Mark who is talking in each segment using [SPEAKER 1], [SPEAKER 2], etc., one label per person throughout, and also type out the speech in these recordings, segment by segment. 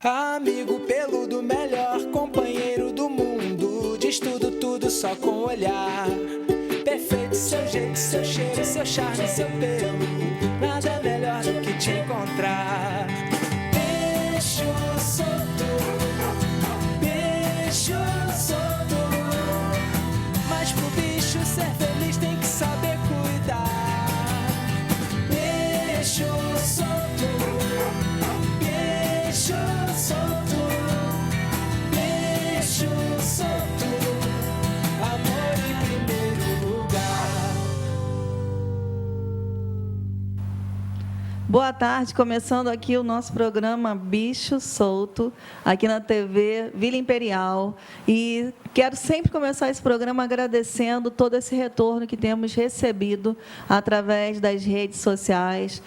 [SPEAKER 1] Amigo peludo, melhor companheiro do mundo. Diz tudo, tudo só com o olhar. Perfeito, seu jeito, seu cheiro, seu charme, seu pelo. Nada melhor do que te encontrar. Bicho solto, bicho solto. Mas pro bicho ser feliz tem que saber cuidar. Bicho solto, bicho solto, bicho solto, amor em primeiro lugar.
[SPEAKER 2] Boa tarde, começando aqui o nosso programa Bicho Solto, aqui na TV Vila Imperial. E quero sempre começar esse programa agradecendo todo esse retorno que temos recebido através das redes sociais,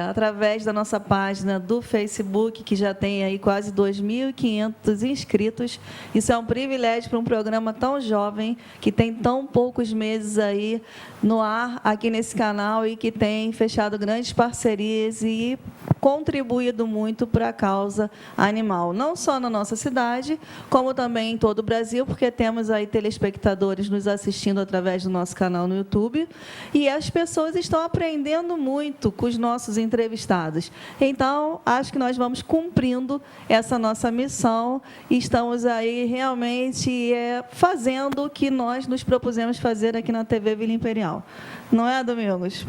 [SPEAKER 2] através da nossa página do Facebook, que já tem aí quase 2.500 inscritos. Isso é um privilégio para um programa tão jovem, que tem tão poucos meses aí no ar, aqui nesse canal, e que tem fechado grandes parcerias e contribuído muito para a causa animal, não só na nossa cidade, como também em todo o Brasil, porque temos aí telespectadores nos assistindo através do nosso canal no YouTube, e as pessoas estão aprendendo muito com os nossos entrevistados. Então, acho que nós vamos cumprindo essa nossa missão e estamos aí realmente fazendo o que nós nos propusemos fazer aqui na TV Vila Imperial. Não é, Domingos?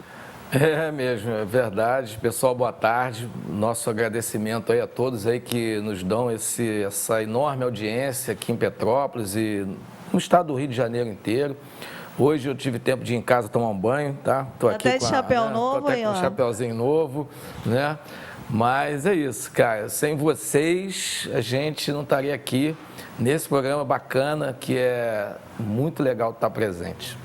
[SPEAKER 3] É mesmo, é verdade. Pessoal, boa tarde. Nosso agradecimento aí a todos aí que nos dão essa enorme audiência aqui em Petrópolis e no estado do Rio de Janeiro inteiro. Hoje eu tive tempo de ir em casa tomar um banho, tá? Tô aqui
[SPEAKER 2] até de chapéu novo,
[SPEAKER 3] tô até
[SPEAKER 2] aí,
[SPEAKER 3] com
[SPEAKER 2] ó.
[SPEAKER 3] Um chapéuzinho novo, né? Mas é isso, cara. Sem vocês, a gente não estaria aqui nesse programa bacana, que é muito legal estar presente.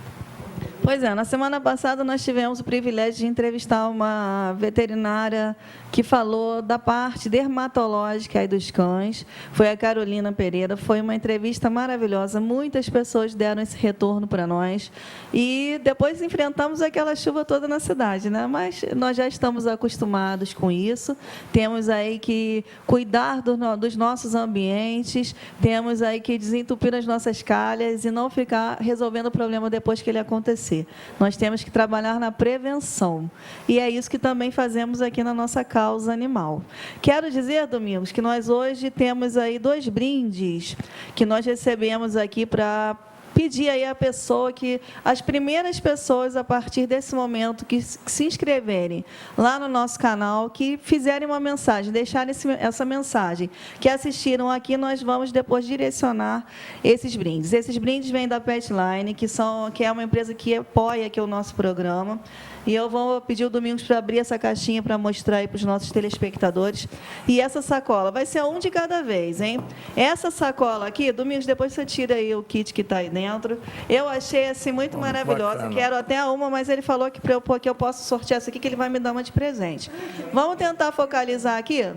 [SPEAKER 2] Pois é, na semana passada nós tivemos o privilégio de entrevistar uma veterinária que falou da parte dermatológica aí dos cães, foi a Carolina Pereira. Foi uma entrevista maravilhosa, muitas pessoas deram esse retorno para nós, e depois enfrentamos aquela chuva toda na cidade, né? Mas nós já estamos acostumados com isso, temos aí que cuidar dos nossos ambientes, temos aí que desentupir as nossas calhas e não ficar resolvendo o problema depois que ele acontecer. Nós temos que trabalhar na prevenção, e é isso que também fazemos aqui na nossa causa animal. Quero dizer, Domingos, que nós hoje temos aí 2 brindes que nós recebemos aqui para pedir aí a pessoa que, as primeiras pessoas, a partir desse momento, que se inscreverem lá no nosso canal, que fizerem uma mensagem, deixarem essa mensagem, que assistiram aqui, nós vamos depois direcionar esses brindes. Esses brindes vêm da Petline, que é uma empresa que apoia aqui o nosso programa. E eu vou pedir o Domingos para abrir essa caixinha para mostrar aí para os nossos telespectadores. E essa sacola vai ser um de cada vez, hein? Essa sacola aqui, Domingos, depois você tira aí o kit que está aí dentro. Eu achei assim muito maravilhosa.
[SPEAKER 3] Bacana.
[SPEAKER 2] Quero até uma, mas ele falou que eu posso sortear essa aqui, que ele vai me dar uma de presente. Vamos tentar focalizar aqui?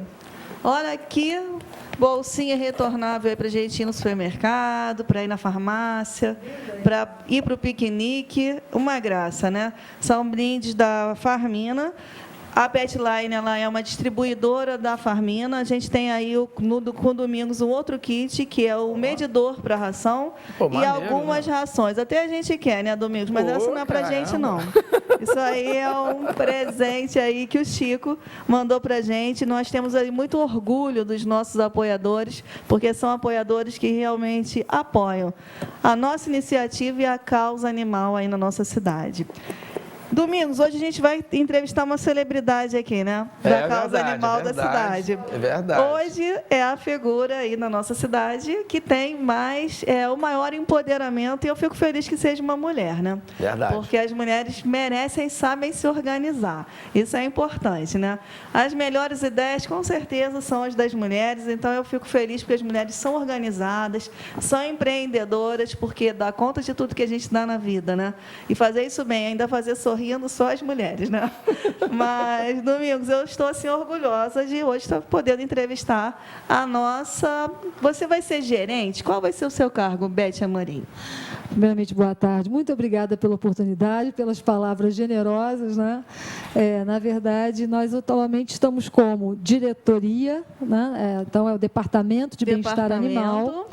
[SPEAKER 2] Olha aqui. Bolsinha retornável para a gente ir no supermercado, para ir na farmácia, para ir para o piquenique. Uma graça, né? São brindes da Farmina. A Petline, ela é uma distribuidora da Farmina. A gente tem aí, com Domingos, um outro kit, que é o medidor para ração.
[SPEAKER 3] Pô,
[SPEAKER 2] e
[SPEAKER 3] maneiro,
[SPEAKER 2] algumas
[SPEAKER 3] né?
[SPEAKER 2] rações. Até a gente quer, né, Domingos? Mas
[SPEAKER 3] Pô,
[SPEAKER 2] essa não é para a gente, não. Isso aí é um presente aí que o Chico mandou para a gente. Nós temos aí muito orgulho dos nossos apoiadores, porque são apoiadores que realmente apoiam a nossa iniciativa e a causa animal aí na nossa cidade. Domingos, hoje a gente vai entrevistar uma celebridade aqui, né? Da causa animal da cidade.
[SPEAKER 3] É verdade.
[SPEAKER 2] Hoje é a figura aí na nossa cidade que tem o maior empoderamento, e eu fico feliz que seja uma mulher, né?
[SPEAKER 3] Verdade.
[SPEAKER 2] Porque as mulheres merecem e sabem se organizar. Isso é importante, né? As melhores ideias, com certeza, são as das mulheres, então eu fico feliz porque as mulheres são organizadas, são empreendedoras, porque dá conta de tudo que a gente dá na vida, né? E fazer isso bem, ainda fazer sorrir rindo só as mulheres, né? Mas, Domingos, eu estou assim, orgulhosa de hoje estar podendo entrevistar a nossa... Você vai ser gerente? Qual vai ser o seu cargo, Beth Amorim?
[SPEAKER 4] Primeiramente, boa tarde. Muito obrigada pela oportunidade, pelas palavras generosas, né? Na verdade, nós atualmente estamos como diretoria, né? Então, é o Departamento de Bem-Estar Animal,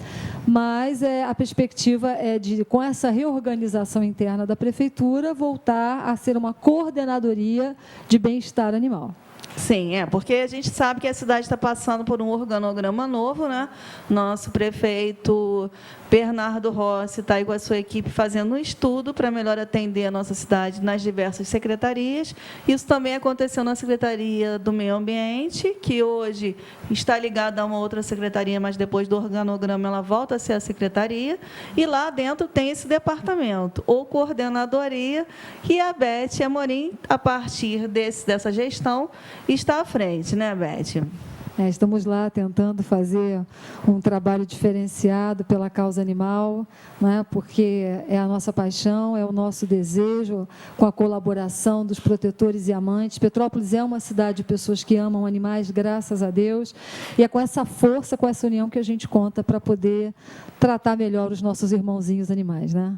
[SPEAKER 4] mas a perspectiva é de, com essa reorganização interna da Prefeitura, voltar a ser uma coordenadoria de bem-estar animal.
[SPEAKER 2] Sim, porque a gente sabe que a cidade está passando por um organograma novo, né? Nosso prefeito Bernardo Rossi está aí com a sua equipe fazendo um estudo para melhor atender a nossa cidade nas diversas secretarias. Isso também aconteceu na Secretaria do Meio Ambiente, que hoje está ligada a uma outra secretaria, mas depois do organograma ela volta a ser a secretaria. E lá dentro tem esse departamento, ou coordenadoria, que a Beth Amorim, a partir dessa gestão, está à frente, né, Beth?
[SPEAKER 4] Estamos lá tentando fazer um trabalho diferenciado pela causa animal, né, porque é a nossa paixão, é o nosso desejo, com a colaboração dos protetores e amantes. Petrópolis é uma cidade de pessoas que amam animais, graças a Deus, e é com essa força, com essa união que a gente conta para poder tratar melhor os nossos irmãozinhos animais, né?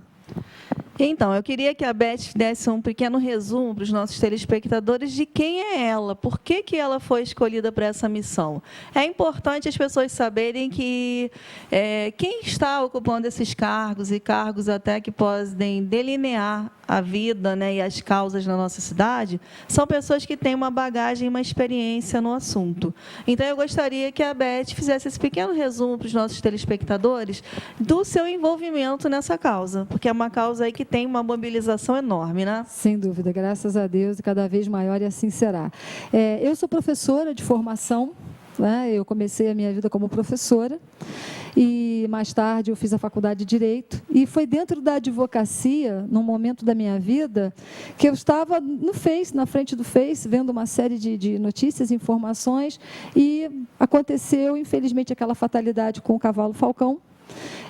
[SPEAKER 2] Então, eu queria que a Beth desse um pequeno resumo para os nossos telespectadores de quem é ela, por que ela foi escolhida para essa missão. É importante as pessoas saberem que quem está ocupando esses cargos, e cargos até que podem delinear a vida, né, e as causas na nossa cidade, são pessoas que têm uma bagagem, uma experiência no assunto. Então, eu gostaria que a Beth fizesse esse pequeno resumo para os nossos telespectadores do seu envolvimento nessa causa, porque é uma causa aí que tem uma mobilização enorme, né?
[SPEAKER 4] Sem dúvida, graças a Deus, e cada vez maior, e assim será. Eu sou professora de formação, né? Eu comecei a minha vida como professora, e mais tarde eu fiz a faculdade de Direito, e foi dentro da advocacia, num momento da minha vida, que eu estava no Face, na frente do Face, vendo uma série de notícias, informações, e aconteceu, infelizmente, aquela fatalidade com o cavalo Falcão.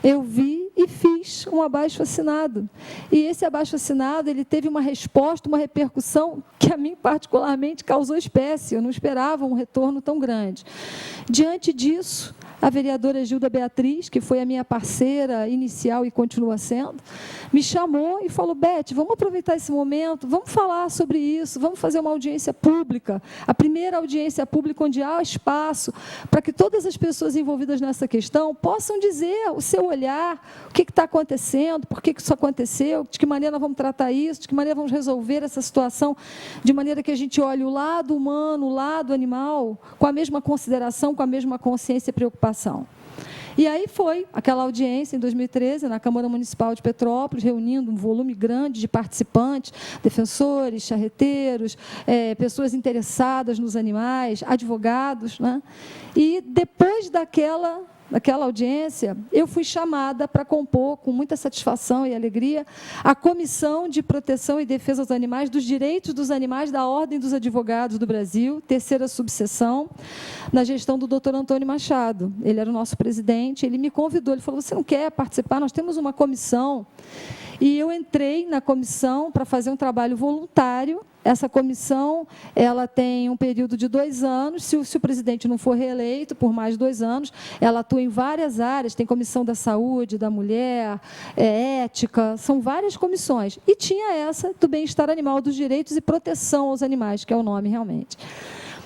[SPEAKER 4] Eu vi e fiz um abaixo-assinado. E esse abaixo-assinado, ele teve uma resposta, uma repercussão que a mim particularmente causou espécie. Eu não esperava um retorno tão grande. Diante disso, a vereadora Gilda Beatriz, que foi a minha parceira inicial e continua sendo, me chamou e falou: Beth, vamos aproveitar esse momento, vamos falar sobre isso, vamos fazer uma audiência pública, a primeira audiência pública onde há espaço para que todas as pessoas envolvidas nessa questão possam dizer o seu olhar, o que está acontecendo, por que isso aconteceu, de que maneira nós vamos tratar isso, de que maneira vamos resolver essa situação, de maneira que a gente olhe o lado humano, o lado animal, com a mesma consideração, com a mesma consciência e preocupação. E aí foi aquela audiência em 2013 na Câmara Municipal de Petrópolis, reunindo um volume grande de participantes, defensores, charreteiros, pessoas interessadas nos animais, advogados, né? E depois daquela audiência, eu fui chamada para compor, com muita satisfação e alegria, a Comissão de Proteção e Defesa dos Animais, dos Direitos dos Animais da Ordem dos Advogados do Brasil, terceira subseção, na gestão do Dr. Antônio Machado. Ele era o nosso presidente, ele me convidou, ele falou: você não quer participar? Nós temos uma comissão. E eu entrei na comissão para fazer um trabalho voluntário. Essa comissão, ela tem um período de 2 anos, se o presidente não for reeleito por mais 2 anos, ela atua em várias áreas, tem comissão da saúde, da mulher, ética, são várias comissões. E tinha essa do bem-estar animal, dos direitos e proteção aos animais, que é o nome realmente.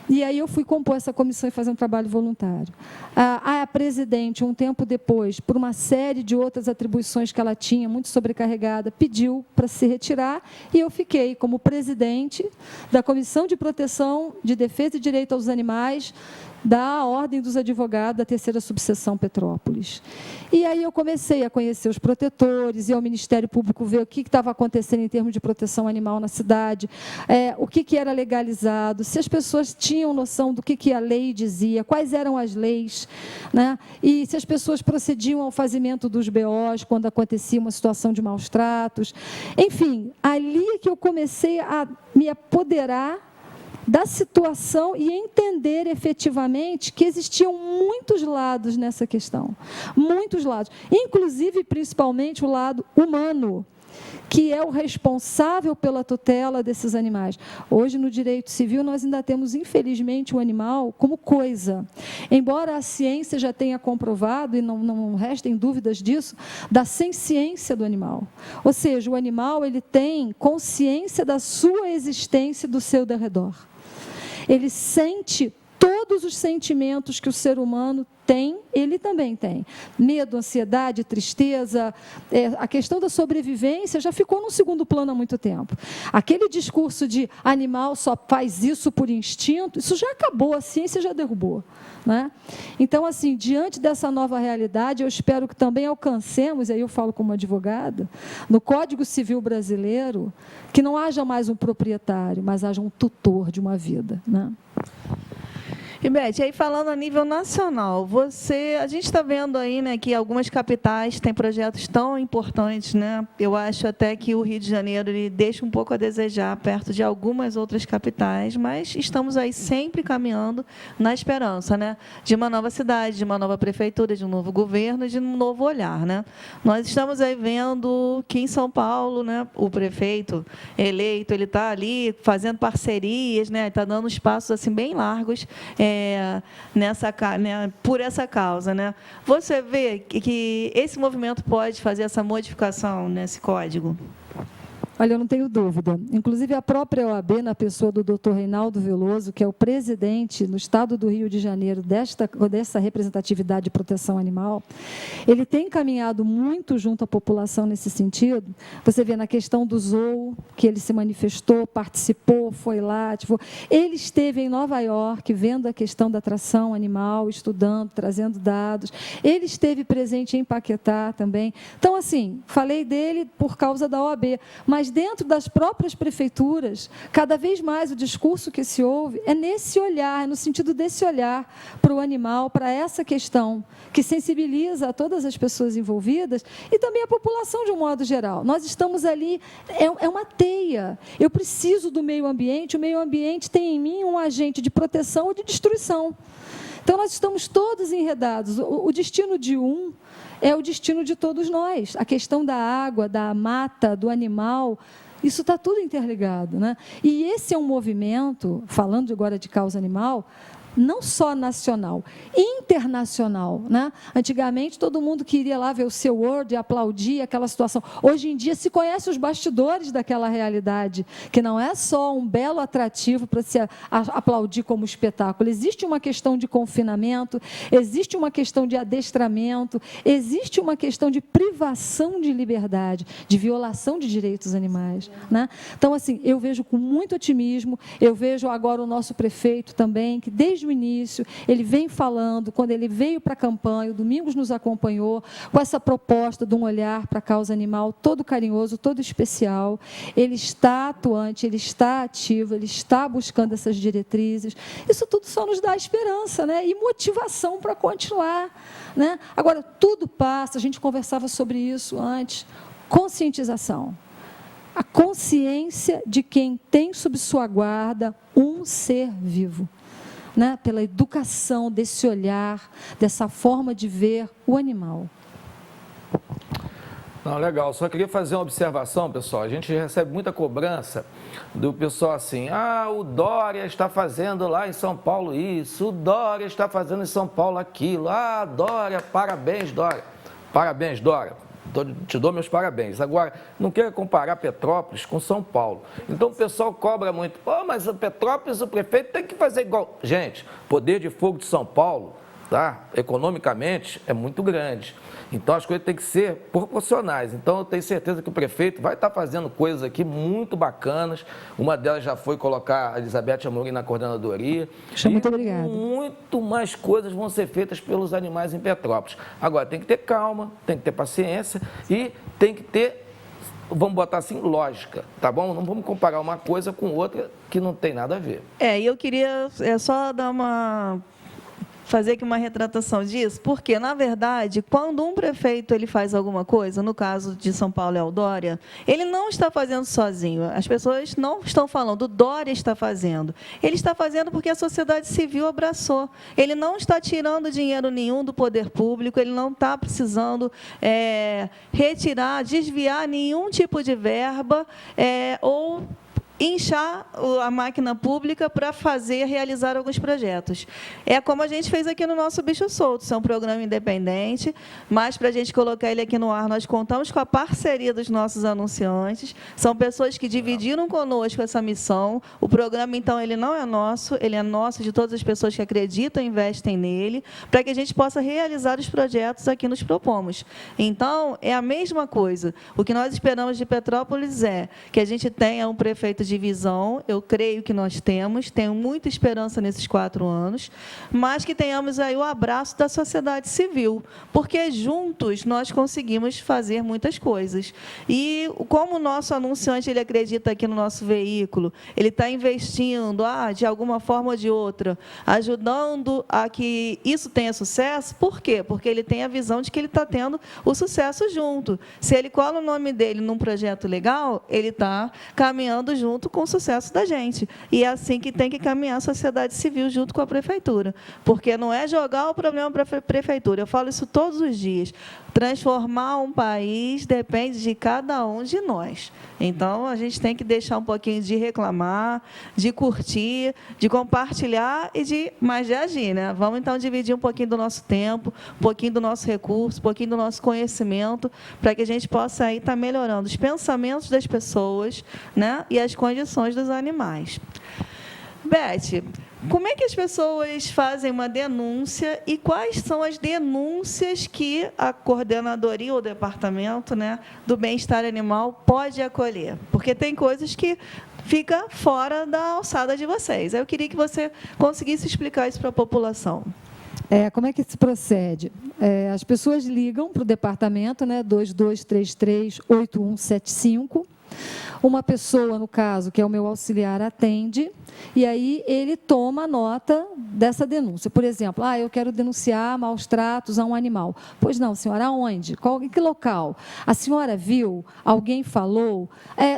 [SPEAKER 4] E aí eu fui compor essa comissão e fazer um trabalho voluntário. A presidente, um tempo depois, por uma série de outras atribuições que ela tinha, muito sobrecarregada, pediu para se retirar, e eu fiquei como presidente da Comissão de Proteção, de Defesa e Direito aos Animais, da Ordem dos Advogados, da terceira subseção Petrópolis. E aí eu comecei a conhecer os protetores, ir ao Ministério Público ver o que estava acontecendo em termos de proteção animal na cidade, o que era legalizado, se as pessoas tinham noção do que a lei dizia, quais eram as leis, né? E se as pessoas procediam ao fazimento dos BOs quando acontecia uma situação de maus tratos. Enfim, ali é que eu comecei a me apoderar da situação e entender efetivamente que existiam muitos lados nessa questão, muitos lados, inclusive, principalmente, o lado humano. que é o responsável pela tutela desses animais. Hoje, no direito civil, nós ainda temos, infelizmente, o animal como coisa. Embora a ciência já tenha comprovado, e não restem dúvidas disso, da senciência do animal. Ou seja, o animal ele tem consciência da sua existência e do seu derredor. Ele sente todos os sentimentos que o ser humano tem, ele também tem. Medo, ansiedade, tristeza, a questão da sobrevivência já ficou num segundo plano há muito tempo. Aquele discurso de animal só faz isso por instinto, isso já acabou, a ciência já derrubou. Né? Então, assim, diante dessa nova realidade, eu espero que também alcancemos, e aí eu falo como advogada, no Código Civil brasileiro, que não haja mais um proprietário, mas haja um tutor de uma vida. Né?
[SPEAKER 2] E, Beth, aí falando a nível nacional, a gente está vendo aí, né, que algumas capitais têm projetos tão importantes, né? Eu acho até que o Rio de Janeiro ele deixa um pouco a desejar perto de algumas outras capitais, mas estamos aí sempre caminhando na esperança, né, de uma nova cidade, de uma nova prefeitura, de um novo governo, de um novo olhar, né? Nós estamos aí vendo que em São Paulo, né, o prefeito eleito, ele está ali fazendo parcerias, né, está dando espaços assim bem largos. Por essa causa, né? Você vê que esse movimento pode fazer essa modificação nesse código?
[SPEAKER 4] Olha, eu não tenho dúvida. Inclusive, a própria OAB, na pessoa do Dr. Reinaldo Veloso, que é o presidente no estado do Rio de Janeiro dessa representatividade de proteção animal, ele tem caminhado muito junto à população nesse sentido. Você vê na questão do zoo, que ele se manifestou, participou, foi lá. Ele esteve em Nova York, vendo a questão da atração animal, estudando, trazendo dados. Ele esteve presente em Paquetá também. Então, assim, falei dele por causa da OAB, mas dentro das próprias prefeituras, cada vez mais o discurso que se ouve é nesse olhar, no sentido desse olhar para o animal, para essa questão, que sensibiliza a todas as pessoas envolvidas e também a população de um modo geral. Nós estamos ali, é uma teia. Eu preciso do meio ambiente, o meio ambiente tem em mim um agente de proteção ou de destruição. Então, nós estamos todos enredados. O destino de um é o destino de todos nós. A questão da água, da mata, do animal, isso está tudo interligado. Né? E esse é um movimento, falando agora de causa animal, não só nacional, internacional. Né? Antigamente, todo mundo queria lá ver o seu World e aplaudir aquela situação. Hoje em dia, se conhece os bastidores daquela realidade, que não é só um belo atrativo para se aplaudir como espetáculo. Existe uma questão de confinamento, existe uma questão de adestramento, existe uma questão de privação de liberdade, de violação de direitos animais. Né? Então, assim, eu vejo com muito otimismo, eu vejo agora o nosso prefeito também, que desde o início, ele vem falando, quando ele veio para a campanha, o Domingos nos acompanhou, com essa proposta de um olhar para a causa animal, todo carinhoso, todo especial. Ele está atuante, ele está ativo, ele está buscando essas diretrizes. Isso tudo só nos dá esperança, né? E motivação para continuar. Né? Agora, tudo passa, a gente conversava sobre isso antes, conscientização. A consciência de quem tem sob sua guarda um ser vivo. Né, pela educação desse olhar, dessa forma de ver o animal.
[SPEAKER 3] Não, legal. Só queria fazer uma observação, pessoal. A gente recebe muita cobrança do pessoal assim, o Dória está fazendo lá em São Paulo isso, o Dória está fazendo em São Paulo aquilo. Dória, parabéns, Dória. Parabéns, Dória. Te dou meus parabéns. Agora, não quero comparar Petrópolis com São Paulo. Então, o pessoal cobra muito. Mas o Petrópolis, o prefeito tem que fazer igual. Gente, poder de fogo de São Paulo, tá? Economicamente, é muito grande. Então, as coisas têm que ser proporcionais. Então, eu tenho certeza que o prefeito vai estar fazendo coisas aqui muito bacanas. Uma delas já foi colocar a Elizabeth Amorim na coordenadoria.
[SPEAKER 4] Muito obrigada.
[SPEAKER 3] Muito mais coisas vão ser feitas pelos animais em Petrópolis. Agora, tem que ter calma, tem que ter paciência e tem que ter, vamos botar assim, lógica, tá bom? Não vamos comparar uma coisa com outra que não tem nada a ver.
[SPEAKER 2] E eu queria só dar uma fazer aqui uma retratação disso, porque, na verdade, quando um prefeito ele faz alguma coisa, no caso de São Paulo é o Dória, ele não está fazendo sozinho. As pessoas não estão falando, o Dória está fazendo. Ele está fazendo porque a sociedade civil abraçou. Ele não está tirando dinheiro nenhum do poder público, ele não está precisando retirar, desviar nenhum tipo de verba ou inchar a máquina pública para realizar alguns projetos. É como a gente fez aqui no nosso Bicho Solto, isso é um programa independente, mas para a gente colocar ele aqui no ar, nós contamos com a parceria dos nossos anunciantes, são pessoas que dividiram conosco essa missão, o programa, então, ele não é nosso, ele é nosso de todas as pessoas que acreditam e investem nele, para que a gente possa realizar os projetos a que nos propomos. Então, é a mesma coisa. O que nós esperamos de Petrópolis é que a gente tenha um prefeito de visão, eu creio que nós temos, tenho muita esperança nesses 4 anos, mas que tenhamos aí o abraço da sociedade civil, porque juntos nós conseguimos fazer muitas coisas. E como o nosso anunciante ele acredita aqui no nosso veículo, ele está investindo, de alguma forma ou de outra, ajudando a que isso tenha sucesso, por quê? Porque ele tem a visão de que ele está tendo o sucesso junto. Se ele cola o nome dele num projeto legal, ele está caminhando junto com o sucesso da gente. E é assim que tem que caminhar a sociedade civil junto com a prefeitura. Porque não é jogar o problema para a prefeitura. Eu falo isso todos os dias. Transformar um país depende de cada um de nós. Então, a gente tem que deixar um pouquinho de reclamar, de curtir, de compartilhar mas de agir, né? Vamos, então, dividir um pouquinho do nosso tempo, um pouquinho do nosso recurso, um pouquinho do nosso conhecimento, para que a gente possa aí estar melhorando os pensamentos das pessoas, né? E as condições dos animais. Beth, como é que as pessoas fazem uma denúncia e quais são as denúncias que a coordenadoria ou o departamento, né, do bem-estar animal pode acolher? Porque tem coisas que fica fora da alçada de vocês. Eu queria que você conseguisse explicar isso para a população.
[SPEAKER 4] Como é que se procede? As pessoas ligam para o departamento, né, 2233-8175. Uma pessoa, no caso, que é o meu auxiliar, atende, e aí ele toma nota dessa denúncia. Por exemplo, eu quero denunciar maus tratos a um animal. Pois não, senhora, aonde? Em que local? A senhora viu? Alguém falou?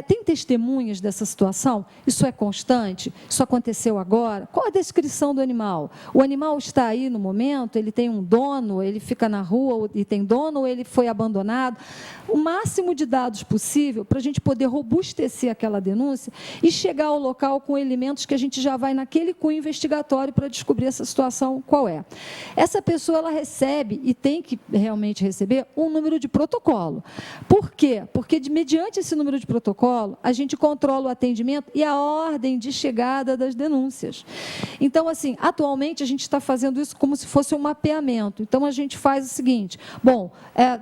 [SPEAKER 4] Tem testemunhas dessa situação? Isso é constante? Isso aconteceu agora? Qual a descrição do animal? O animal está aí no momento? Ele tem um dono? Ele fica na rua e tem dono? Ou ele foi abandonado? O máximo de dados possível para a gente poder robustecer aquela denúncia e chegar ao local com elementos que a gente já vai naquele cunho investigatório para descobrir essa situação qual é. Essa pessoa ela recebe, e tem que realmente receber, um número de protocolo. Por quê? Porque, mediante esse número de protocolo, a gente controla o atendimento e a ordem de chegada das denúncias. Então, assim, atualmente, a gente está fazendo isso como se fosse um mapeamento. Então, a gente faz o seguinte,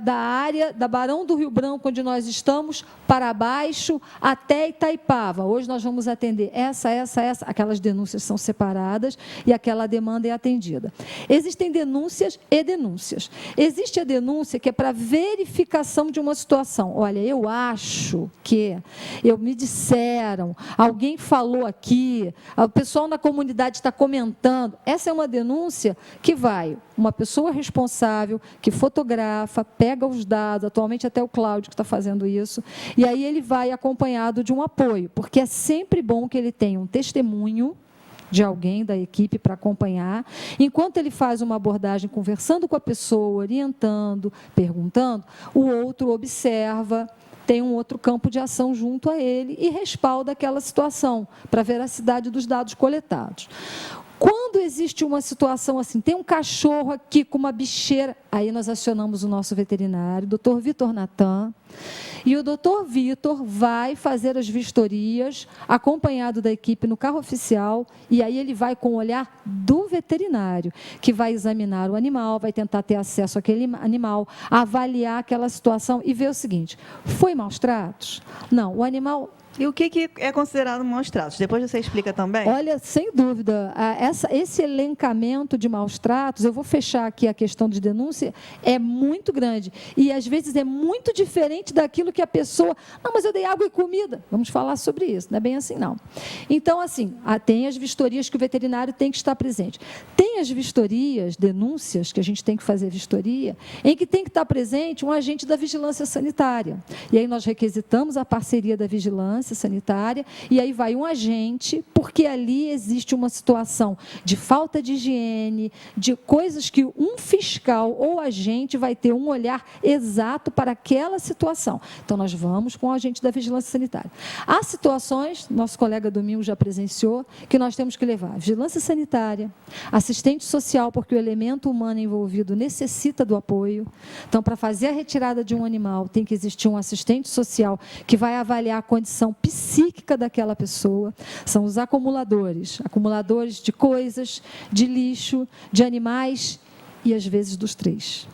[SPEAKER 4] da área da Barão do Rio Branco, onde nós estamos, para baixo, até Itaipava. Hoje nós vamos atender essa, aquelas denúncias são separadas e aquela demanda é atendida. Existem denúncias e denúncias. Existe a denúncia que é para verificação de uma situação. Olha, eu acho que, me disseram, alguém falou aqui, o pessoal na comunidade está comentando. Essa é uma denúncia que vai uma pessoa responsável, que fotografa, pega os dados, atualmente até o Cláudio que está fazendo isso, e aí ele vai acompanhado de um apoio, porque é sempre bom que ele tenha um testemunho de alguém da equipe para acompanhar, enquanto ele faz uma abordagem conversando com a pessoa, orientando, perguntando, o outro observa, tem um outro campo de ação junto a ele e respalda aquela situação para a veracidade dos dados coletados. Quando existe uma situação assim, tem um cachorro aqui com uma bicheira, aí nós acionamos o nosso veterinário, Dr. Vitor Natan, e o Dr. Vitor vai fazer as vistorias, acompanhado da equipe no carro oficial, e aí ele vai com o olhar do veterinário, que vai examinar o animal, vai tentar ter acesso àquele animal, avaliar aquela situação e ver o seguinte, foi maus tratos? Não, o animal...
[SPEAKER 2] E o que é considerado maus tratos? Depois você explica também.
[SPEAKER 4] Olha, sem dúvida, esse elencamento de maus tratos, eu vou fechar aqui a questão de denúncia, é muito grande. E, às vezes, é muito diferente daquilo que a pessoa... Não, mas eu dei água e comida. Vamos falar sobre isso, não é bem assim, não. Então, assim, tem as vistorias que o veterinário tem que estar presente. Tem tem as vistorias, denúncias, que a gente tem que fazer vistoria, em que tem que estar presente um agente da vigilância sanitária. E aí nós requisitamos a parceria da vigilância sanitária, e aí vai um agente, porque ali existe uma situação de falta de higiene, de coisas que um fiscal ou agente vai ter um olhar exato para aquela situação. Então, nós vamos com o agente da vigilância sanitária. Há situações, nosso colega Domingos já presenciou, que nós temos que levar vigilância sanitária, assistente social, porque o elemento humano envolvido necessita do apoio. Então, para fazer a retirada de um animal, tem que existir um assistente social que vai avaliar a condição psíquica daquela pessoa. São os acumuladores de coisas, de lixo, de animais e, às vezes, dos três.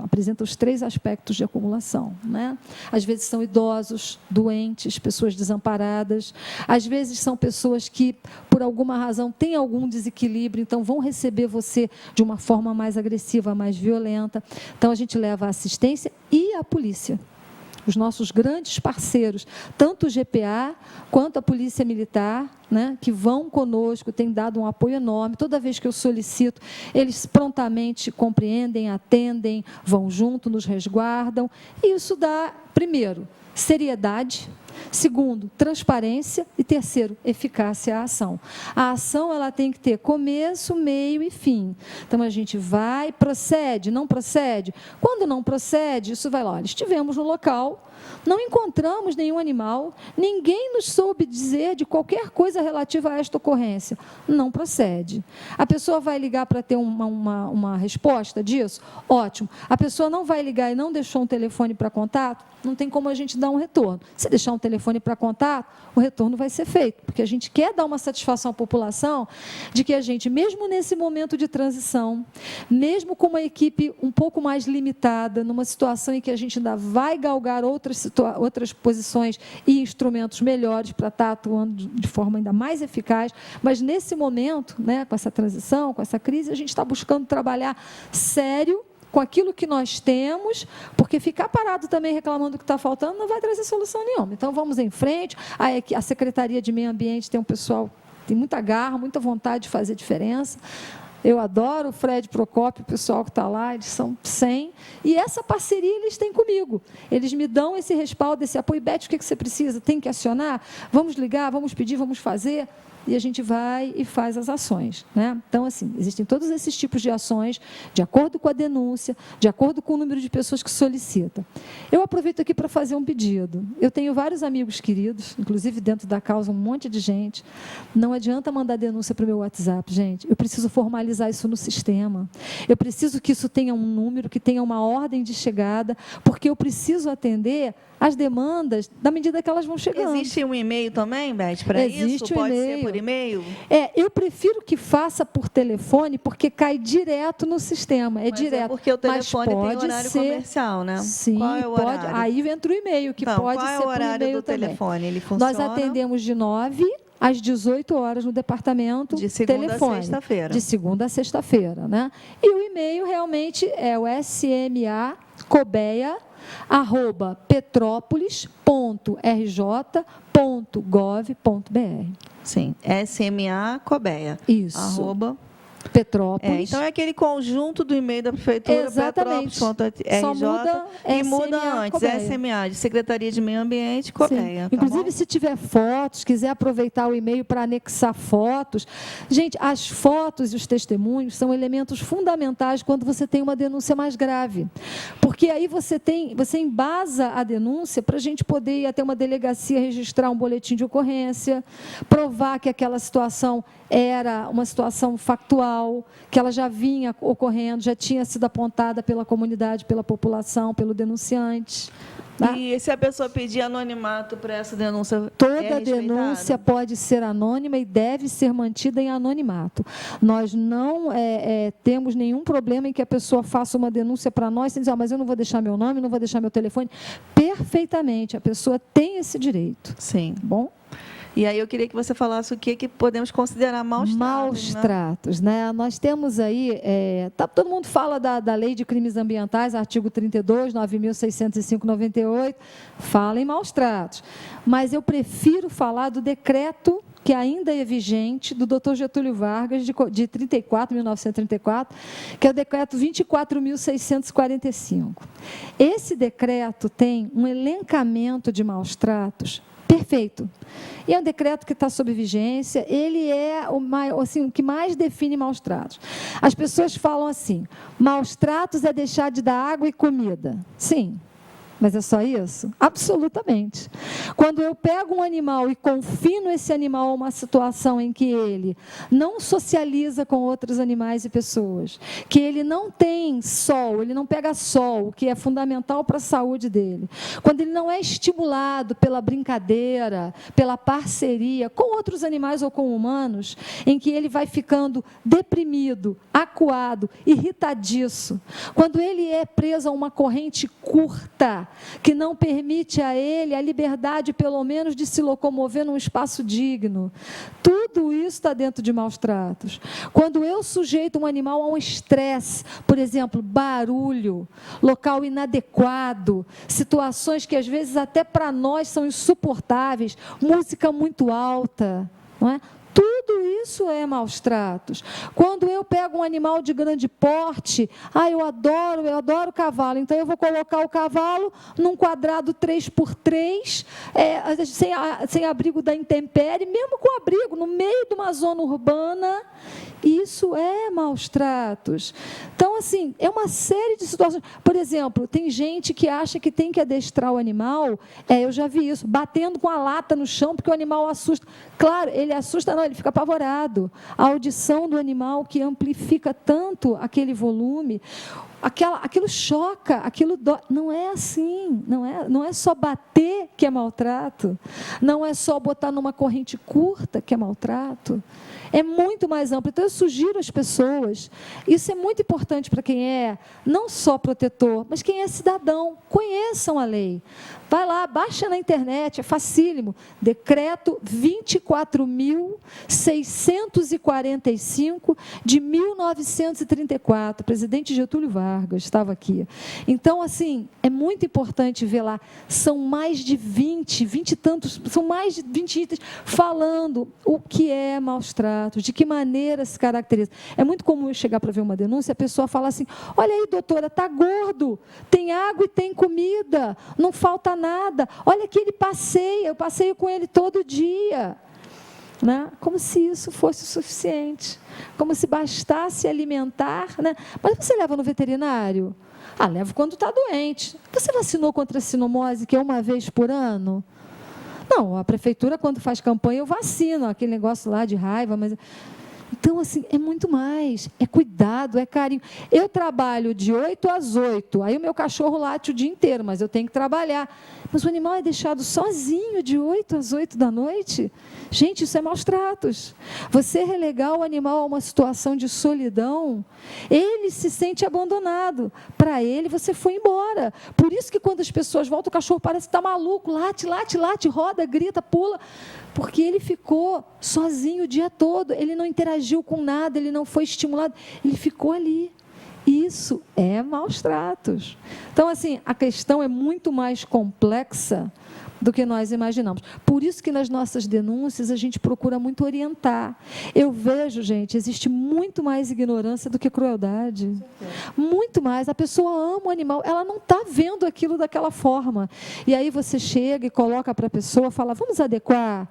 [SPEAKER 4] Apresenta os 3 aspectos de acumulação, né? Às vezes são idosos, doentes, pessoas desamparadas, às vezes são pessoas que, por alguma razão, têm algum desequilíbrio, então vão receber você de uma forma mais agressiva, mais violenta. Então, a gente leva a assistência e a polícia. Os nossos grandes parceiros, tanto o GPA quanto a Polícia Militar, né, que vão conosco, têm dado um apoio enorme. Toda vez que eu solicito, eles prontamente compreendem, atendem, vão junto, nos resguardam. E isso dá, primeiro, seriedade. Segundo, transparência. E terceiro, eficácia à ação. A ação ela tem que ter começo, meio e fim. Então, a gente vai, procede, não procede. Quando não procede, isso vai lá. Olha, estivemos no local, não encontramos nenhum animal, ninguém nos soube dizer de qualquer coisa relativa a esta ocorrência. Não procede. A pessoa vai ligar para ter uma resposta disso? Ótimo. A pessoa não vai ligar e não deixou um telefone para contato? Não tem como a gente dar um retorno. Se deixar um telefone para contato, o retorno vai ser feito, porque a gente quer dar uma satisfação à população de que a gente, mesmo nesse momento de transição, mesmo com uma equipe um pouco mais limitada, numa situação em que a gente ainda vai galgar outras posições e instrumentos melhores para estar atuando de forma ainda mais eficaz, mas nesse momento, né, com essa transição, com essa crise, a gente está buscando trabalhar sério com aquilo que nós temos, porque ficar parado também reclamando do que está faltando não vai trazer solução nenhuma. Então, vamos em frente. A Secretaria de Meio Ambiente tem um pessoal, tem muita garra, muita vontade de fazer diferença. Eu adoro o Fred Procópio, o pessoal que está lá, eles são 100. E essa parceria eles têm comigo. Eles me dão esse respaldo, esse apoio. Beth, o que você precisa? Tem que acionar? Vamos ligar, vamos pedir, vamos fazer. E a gente vai e faz as ações, né? Então, assim, existem todos esses tipos de ações, de acordo com a denúncia, de acordo com o número de pessoas que solicitam. Eu aproveito aqui para fazer um pedido. Eu tenho vários amigos queridos, inclusive dentro da causa um monte de gente. Não adianta mandar denúncia para o meu WhatsApp, gente. Eu preciso formalizar isso no sistema. Eu preciso que isso tenha um número, que tenha uma ordem de chegada, porque eu preciso atender as demandas da medida que elas vão chegando.
[SPEAKER 2] Existe um e-mail também, Beth, para isso?
[SPEAKER 4] Existe um
[SPEAKER 2] Pode
[SPEAKER 4] e-mail.
[SPEAKER 2] ser por e-mail?
[SPEAKER 4] Eu prefiro que faça por telefone, porque cai direto no sistema.
[SPEAKER 2] Mas
[SPEAKER 4] direto.
[SPEAKER 2] porque o telefone tem
[SPEAKER 4] pode
[SPEAKER 2] horário
[SPEAKER 4] ser
[SPEAKER 2] comercial, né?
[SPEAKER 4] Sim,
[SPEAKER 2] qual é o
[SPEAKER 4] pode.
[SPEAKER 2] horário?
[SPEAKER 4] Aí entra o e-mail, que
[SPEAKER 2] Então,
[SPEAKER 4] pode
[SPEAKER 2] qual
[SPEAKER 4] ser
[SPEAKER 2] é o horário
[SPEAKER 4] por e-mail
[SPEAKER 2] do
[SPEAKER 4] também.
[SPEAKER 2] telefone? Ele funciona?
[SPEAKER 4] Nós atendemos de 9 às 18 horas no departamento
[SPEAKER 2] de segunda
[SPEAKER 4] telefone,
[SPEAKER 2] a sexta-feira.
[SPEAKER 4] De segunda a sexta-feira, né? E o e-mail realmente é o smacobeia@petrópolis.rj.gov.br.
[SPEAKER 2] Sim, SMA Cobeia.
[SPEAKER 4] Isso. Petrópolis.
[SPEAKER 2] Então, é aquele conjunto do e-mail da Prefeitura,
[SPEAKER 4] Exatamente.
[SPEAKER 2] Petrópolis.rj,
[SPEAKER 4] Só muda
[SPEAKER 2] e muda
[SPEAKER 4] SMA
[SPEAKER 2] antes,
[SPEAKER 4] Cobeia.
[SPEAKER 2] SMA, de Secretaria de Meio Ambiente, Cobeia. Tá
[SPEAKER 4] Inclusive,
[SPEAKER 2] bom?
[SPEAKER 4] se tiver fotos, quiser aproveitar o e-mail para anexar fotos. Gente, as fotos e os testemunhos são elementos fundamentais quando você tem uma denúncia mais grave. Porque aí você embasa a denúncia para a gente poder ir até uma delegacia registrar um boletim de ocorrência, provar que aquela situação era uma situação factual, que ela já vinha ocorrendo, já tinha sido apontada pela comunidade, pela população, pelo denunciante. Tá?
[SPEAKER 2] E se a pessoa pedir anonimato para essa denúncia,
[SPEAKER 4] Toda denúncia pode ser anônima e deve ser mantida em anonimato. Nós não temos nenhum problema em que a pessoa faça uma denúncia para nós, sem dizer, mas eu não vou deixar meu nome, não vou deixar meu telefone. Perfeitamente, a pessoa tem esse direito.
[SPEAKER 2] Sim.
[SPEAKER 4] Bom?
[SPEAKER 2] E aí eu queria que você falasse o que podemos considerar maus tratos.
[SPEAKER 4] Maus tratos, né? Nós temos aí, todo mundo fala da Lei de Crimes Ambientais, artigo 32, 9.605/98, fala em maus tratos. Mas eu prefiro falar do decreto que ainda é vigente, do Dr. Getúlio Vargas, de 1934, que é o decreto 24.645. Esse decreto tem um elencamento de maus-tratos perfeito. E é um decreto que está sob vigência, ele é o que mais define maus-tratos. As pessoas falam assim, maus-tratos é deixar de dar água e comida. Sim. Mas é só isso? Absolutamente. Quando eu pego um animal e confino esse animal a uma situação em que ele não socializa com outros animais e pessoas, que ele não tem sol, ele não pega sol, o que é fundamental para a saúde dele, quando ele não é estimulado pela brincadeira, pela parceria com outros animais ou com humanos, em que ele vai ficando deprimido, acuado, irritadiço, quando ele é preso a uma corrente curta, que não permite a ele a liberdade, pelo menos, de se locomover num espaço digno. Tudo isso está dentro de maus-tratos. Quando eu sujeito um animal a um estresse, por exemplo, barulho, local inadequado, situações que, às vezes, até para nós são insuportáveis, música muito alta, não é? Tudo isso é maus-tratos. Quando eu pego um animal de grande porte, eu adoro cavalo, então eu vou colocar o cavalo num quadrado 3x3, sem abrigo da intempérie, mesmo com abrigo, no meio de uma zona urbana, isso é maus-tratos. Então, assim, é uma série de situações. Por exemplo, tem gente que acha que tem que adestrar o animal, eu já vi isso, batendo com a lata no chão, porque o animal assusta. Claro, ele assusta, não, ele fica apavorado. A audição do animal que amplifica tanto aquele volume, aquilo choca, aquilo dói. Não é assim, não é só bater que é maltrato, não é só botar numa corrente curta que é maltrato. É muito mais amplo. Então, eu sugiro às pessoas, isso é muito importante para quem é não só protetor, mas quem é cidadão, conheçam a lei. Vai lá, baixa na internet, é facílimo. Decreto 24.645 de 1934, presidente Getúlio Vargas estava aqui. Então, assim, é muito importante ver lá, são mais de 20 e tantos, são mais de 20 itens falando o que é maus-tratos, de que maneira se caracteriza. É muito comum eu chegar para ver uma denúncia, a pessoa fala assim, olha aí, doutora, está gordo, tem água e tem comida, não falta nada, olha que ele passeia, eu passeio com ele todo dia. Né? Como se isso fosse o suficiente, como se bastasse alimentar. Né? Mas você leva no veterinário? Levo quando está doente. Você vacinou contra a sinomose, que é uma vez por ano? Não, a prefeitura, quando faz campanha, eu vacino, aquele negócio lá de raiva, mas... Então, assim, é muito mais, é cuidado, é carinho. Eu trabalho de 8 às 8, aí o meu cachorro late o dia inteiro, mas eu tenho que trabalhar. Mas o animal é deixado sozinho de 8 às 8 da noite? Gente, isso é maus-tratos. Você relegar o animal a uma situação de solidão, ele se sente abandonado. Para ele, você foi embora. Por isso que quando as pessoas voltam, o cachorro parece estar maluco, late, roda, grita, pula, porque ele ficou sozinho o dia todo, ele não interagiu com nada, ele não foi estimulado, ele ficou ali. Isso é maus-tratos. Então, assim, a questão é muito mais complexa do que nós imaginamos. Por isso que nas nossas denúncias a gente procura muito orientar. Eu vejo, gente, existe muito mais ignorância do que crueldade. Muito mais. A pessoa ama o animal, ela não está vendo aquilo daquela forma. E aí você chega e coloca para a pessoa, fala, vamos adequar.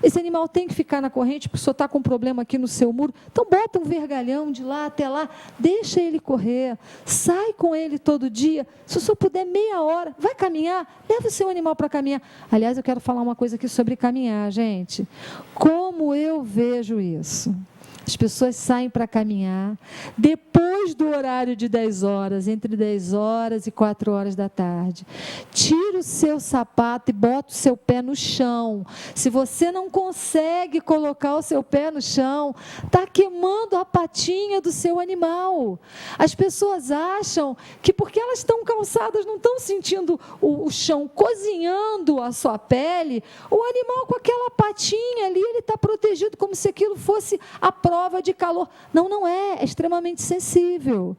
[SPEAKER 4] Esse animal tem que ficar na corrente, porque o senhor está com um problema aqui no seu muro. Então bota um vergalhão de lá até lá, deixa ele correr, sai com ele todo dia. Se o senhor puder meia hora, vai caminhar, leva o seu animal para caminhar. Aliás, eu quero falar uma coisa aqui sobre caminhar, gente. Como eu vejo isso? As pessoas saem para caminhar depois do horário de 10 horas, entre 10 horas e 4 horas da tarde. Tira o seu sapato e bota o seu pé no chão. Se você não consegue colocar o seu pé no chão, está queimando a patinha do seu animal. As pessoas acham que porque elas estão calçadas, não estão sentindo o chão cozinhando a sua pele, o animal com aquela patinha ali, ele está protegido como se aquilo fosse a prova de calor. Não é extremamente sensível. terrível.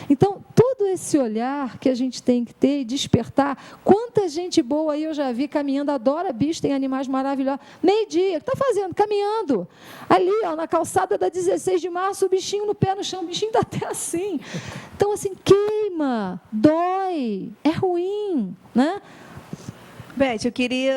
[SPEAKER 4] Então, todo esse olhar que a gente tem que ter e despertar, quanta gente boa aí eu já vi caminhando, adora bicho, tem animais maravilhosos. Meio-dia, o que está fazendo? Caminhando. Ali, ó, na calçada da 16 de março, o bichinho no pé no chão, o bichinho está até assim. Então, assim, queima, dói, é ruim, né?
[SPEAKER 2] Beth, eu queria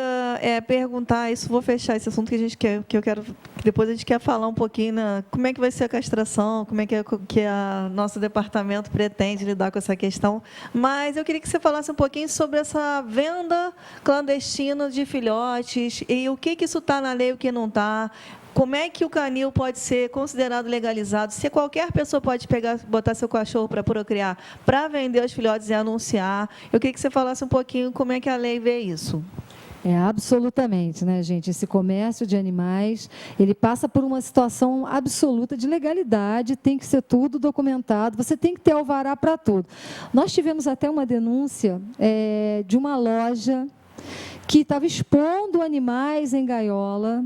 [SPEAKER 2] perguntar, isso, vou fechar esse assunto que eu quero, que depois a gente quer falar um pouquinho, como é que vai ser a castração, como é que a nosso departamento pretende lidar com essa questão, mas eu queria que você falasse um pouquinho sobre essa venda clandestina de filhotes e o que isso está na lei e o que não está. Como é que o canil pode ser considerado legalizado? Se qualquer pessoa pode botar seu cachorro para procriar, para vender os filhotes e anunciar. Eu queria que você falasse um pouquinho como é que a lei vê isso.
[SPEAKER 4] Absolutamente, né, gente? Esse comércio de animais, ele passa por uma situação absoluta de legalidade, tem que ser tudo documentado, você tem que ter alvará para tudo. Nós tivemos até uma denúncia de uma loja que estava expondo animais em gaiola.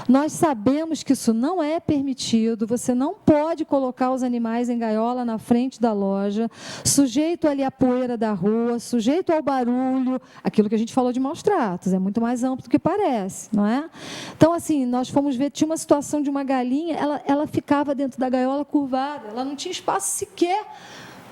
[SPEAKER 4] Nós sabemos que isso não é permitido, você não pode colocar os animais em gaiola na frente da loja, sujeito ali à poeira da rua, sujeito ao barulho, aquilo que a gente falou de maus tratos, é muito mais amplo do que parece, não é? Então, assim, nós fomos ver, tinha uma situação de uma galinha, ela ficava dentro da gaiola curvada, ela não tinha espaço sequer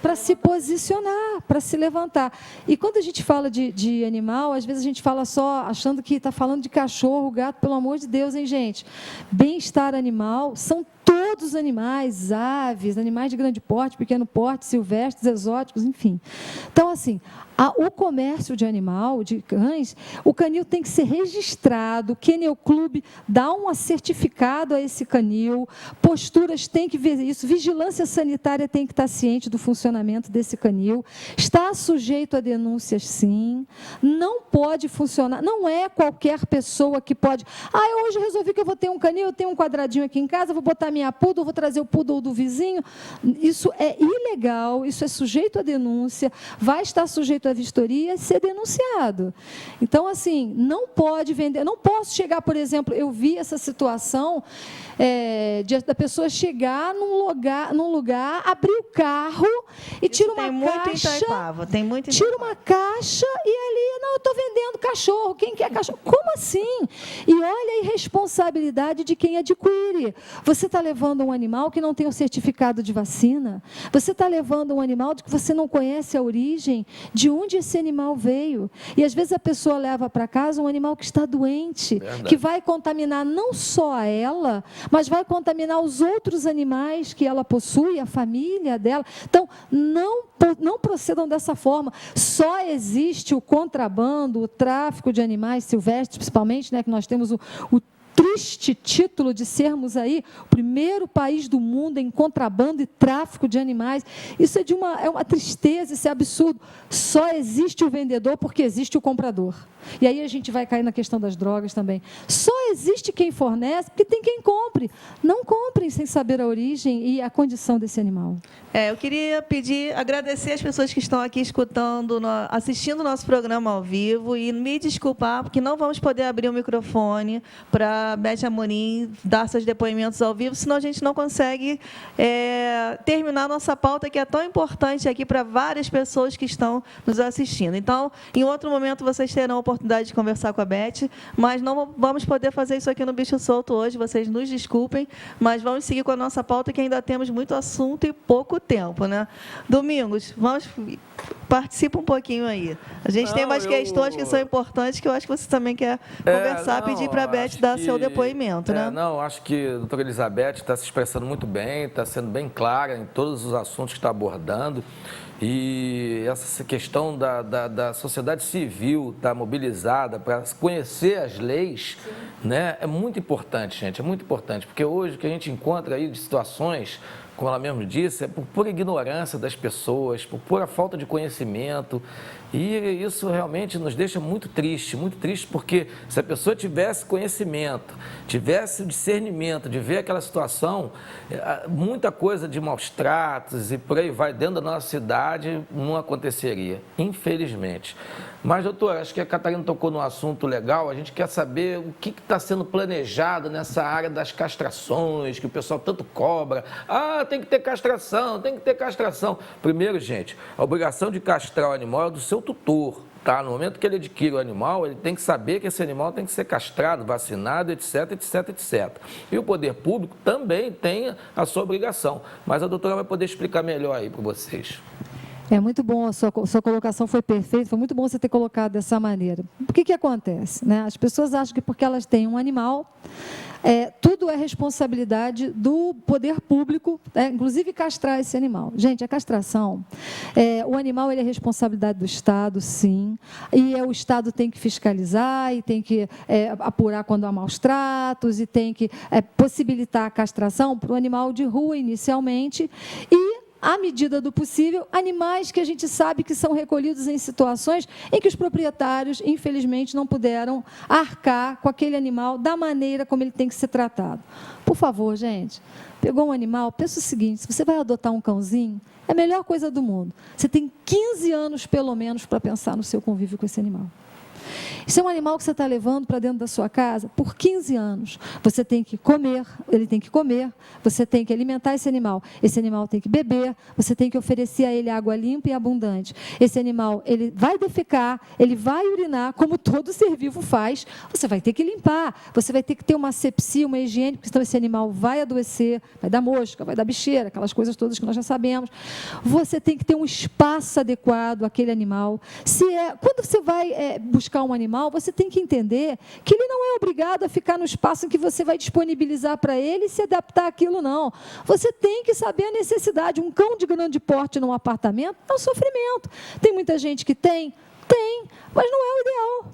[SPEAKER 4] para se posicionar, para se levantar. E quando a gente fala de animal, às vezes a gente fala só achando que está falando de cachorro, gato, pelo amor de Deus, hein, gente? Bem-estar animal são todos os animais, aves, animais de grande porte, pequeno porte, silvestres, exóticos, enfim. Então, assim, o comércio de animal, de cães, o canil tem que ser registrado, o Kennel Club dá um certificado a esse canil, posturas tem que ver isso, vigilância sanitária tem que estar ciente do funcionamento desse canil, está sujeito a denúncias, sim, não pode funcionar, não é qualquer pessoa que pode, eu hoje resolvi que eu vou ter um canil, eu tenho um quadradinho aqui em casa, vou botar minha poodle, vou trazer o poodle do vizinho, isso é ilegal, isso é sujeito a denúncia, vai estar sujeito a vistoria e ser denunciado. Então, assim, não pode vender, não posso chegar, por exemplo, eu vi essa situação da pessoa chegar num lugar, abrir o carro e tira uma caixa, tira uma caixa e ali, não, eu estou vendendo cachorro, quem quer cachorro? Como assim? E olha a irresponsabilidade de quem adquire. Você está levando um animal que não tem o certificado de vacina, você está levando um animal de que você não conhece a origem, de onde esse animal veio. E às vezes a pessoa leva para casa um animal que está doente, que vai contaminar não só a ela, mas vai contaminar os outros animais que ela possui, a família dela. Então, não procedam dessa forma. Só existe o contrabando, o tráfico de animais silvestres, principalmente, né, que nós temos o triste título de sermos aí o primeiro país do mundo em contrabando e tráfico de animais. Isso é uma tristeza, isso é absurdo. Só existe o vendedor porque existe o comprador. E aí a gente vai cair na questão das drogas também. Só existe quem fornece porque tem quem compre. Não comprem sem saber a origem e a condição desse animal.
[SPEAKER 2] Eu queria agradecer as pessoas que estão aqui escutando, assistindo o nosso programa ao vivo e me desculpar porque não vamos poder abrir o microfone para Beth Amorim dar seus depoimentos ao vivo, senão a gente não consegue terminar a nossa pauta, que é tão importante aqui para várias pessoas que estão nos assistindo. Então, em outro momento, vocês terão a oportunidade de conversar com a Beth, mas não vamos poder fazer isso aqui no Bicho Solto hoje, vocês nos desculpem, mas vamos seguir com a nossa pauta, que ainda temos muito assunto e pouco tempo, né? Domingos, participa um pouquinho aí. A gente tem mais questões que são importantes, que eu acho que você também quer conversar, pedir para a Beth dar seu depoimento, né?
[SPEAKER 3] Acho que a doutora Elizabeth está se expressando muito bem, está sendo bem clara em todos os assuntos que está abordando. E essa questão da sociedade civil estar mobilizada para conhecer as leis, né, é muito importante, gente, é muito importante, porque hoje o que a gente encontra aí de situações, como ela mesmo disse, é por pura ignorância das pessoas, por pura falta de conhecimento, e isso realmente nos deixa muito triste, porque se a pessoa tivesse conhecimento, tivesse o discernimento de ver aquela situação, muita coisa de maus tratos e por aí vai dentro da nossa cidade não aconteceria, infelizmente. Mas, doutor, acho que a Catarina tocou num assunto legal, a gente quer saber o que está sendo planejado nessa área das castrações, que o pessoal tanto cobra. tem que ter castração, tem que ter castração. Primeiro, gente, a obrigação de castrar o animal é do seu tutor. Tá? No momento que ele adquire o animal, ele tem que saber que esse animal tem que ser castrado, vacinado, etc, etc, etc. E o poder público também tem a sua obrigação. Mas a doutora vai poder explicar melhor aí para vocês.
[SPEAKER 4] É muito bom, a sua colocação foi perfeita, foi muito bom você ter colocado dessa maneira. O que acontece? Né? As pessoas acham que porque elas têm um animal, tudo é responsabilidade do poder público, inclusive castrar esse animal. Gente, a castração, o animal ele é responsabilidade do Estado, sim, e o Estado tem que fiscalizar, e tem que apurar quando há maus tratos, e tem que possibilitar a castração para o animal de rua inicialmente, e à medida do possível, animais que a gente sabe que são recolhidos em situações em que os proprietários, infelizmente, não puderam arcar com aquele animal da maneira como ele tem que ser tratado. Por favor, gente, pegou um animal, pensa o seguinte, se você vai adotar um cãozinho, é a melhor coisa do mundo. Você tem 15 anos, pelo menos, para pensar no seu convívio com esse animal. Isso é um animal que você está levando para dentro da sua casa por 15 anos. Você tem que comer, ele tem que comer, você tem que alimentar esse animal tem que beber, você tem que oferecer a ele água limpa e abundante. Esse animal, ele vai defecar, ele vai urinar, como todo ser vivo faz, você vai ter que limpar, você vai ter que ter uma asepsia, uma higiene, porque senão esse animal vai adoecer, vai dar mosca, vai dar bicheira, aquelas coisas todas que nós já sabemos. Você tem que ter um espaço adequado àquele animal. Quando você vai buscar um animal, você tem que entender que ele não é obrigado a ficar no espaço em que você vai disponibilizar para ele e se adaptar àquilo, não. Você tem que saber a necessidade. Um cão de grande porte num apartamento é um sofrimento. Tem muita gente que tem, mas não é o ideal.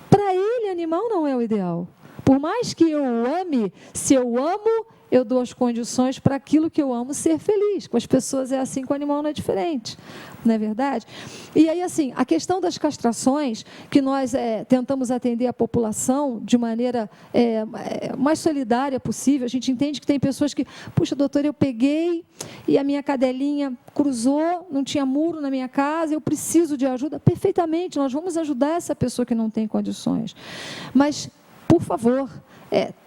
[SPEAKER 4] Para ele, animal não é o ideal. Por mais que eu o ame, se eu amo, eu dou as condições para aquilo que eu amo ser feliz. Com as pessoas é assim, com o animal não é diferente. Não é verdade? E aí, assim, a questão das castrações, que nós tentamos atender a população de maneira mais solidária possível. A gente entende que tem pessoas que, puxa, doutor, eu peguei e a minha cadelinha cruzou, não tinha muro na minha casa, eu preciso de ajuda. Perfeitamente, nós vamos ajudar essa pessoa que não tem condições. Mas, por favor,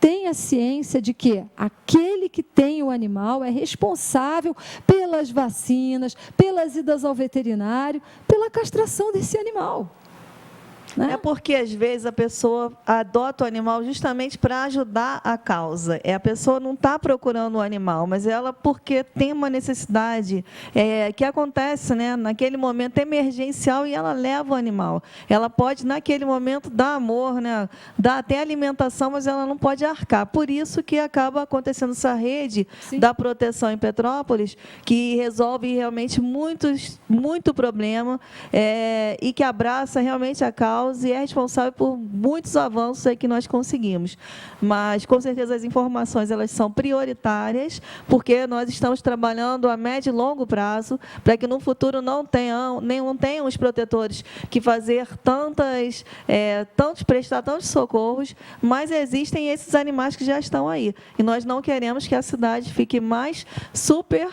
[SPEAKER 4] tenha ciência de que aquele que tem o animal é responsável pelas vacinas, pelas idas ao veterinário, pela castração desse animal. Né?
[SPEAKER 2] É porque, às vezes, a pessoa adota o animal justamente para ajudar a causa. A pessoa não está procurando o animal, mas ela porque tem uma necessidade que acontece, né, naquele momento emergencial, e ela leva o animal. Ela pode, naquele momento, dar amor, né, dar até alimentação, mas ela não pode arcar. Por isso que acaba acontecendo essa rede
[SPEAKER 4] Sim.
[SPEAKER 2] da proteção em Petrópolis, que resolve realmente muito problema e que abraça realmente a causa e é responsável por muitos avanços aí que nós conseguimos. Mas, com certeza, as informações elas são prioritárias, porque nós estamos trabalhando a médio e longo prazo, para que no futuro não tenham os protetores que fazer prestar tantos socorros, mas existem esses animais que já estão aí. E nós não queremos que a cidade fique mais super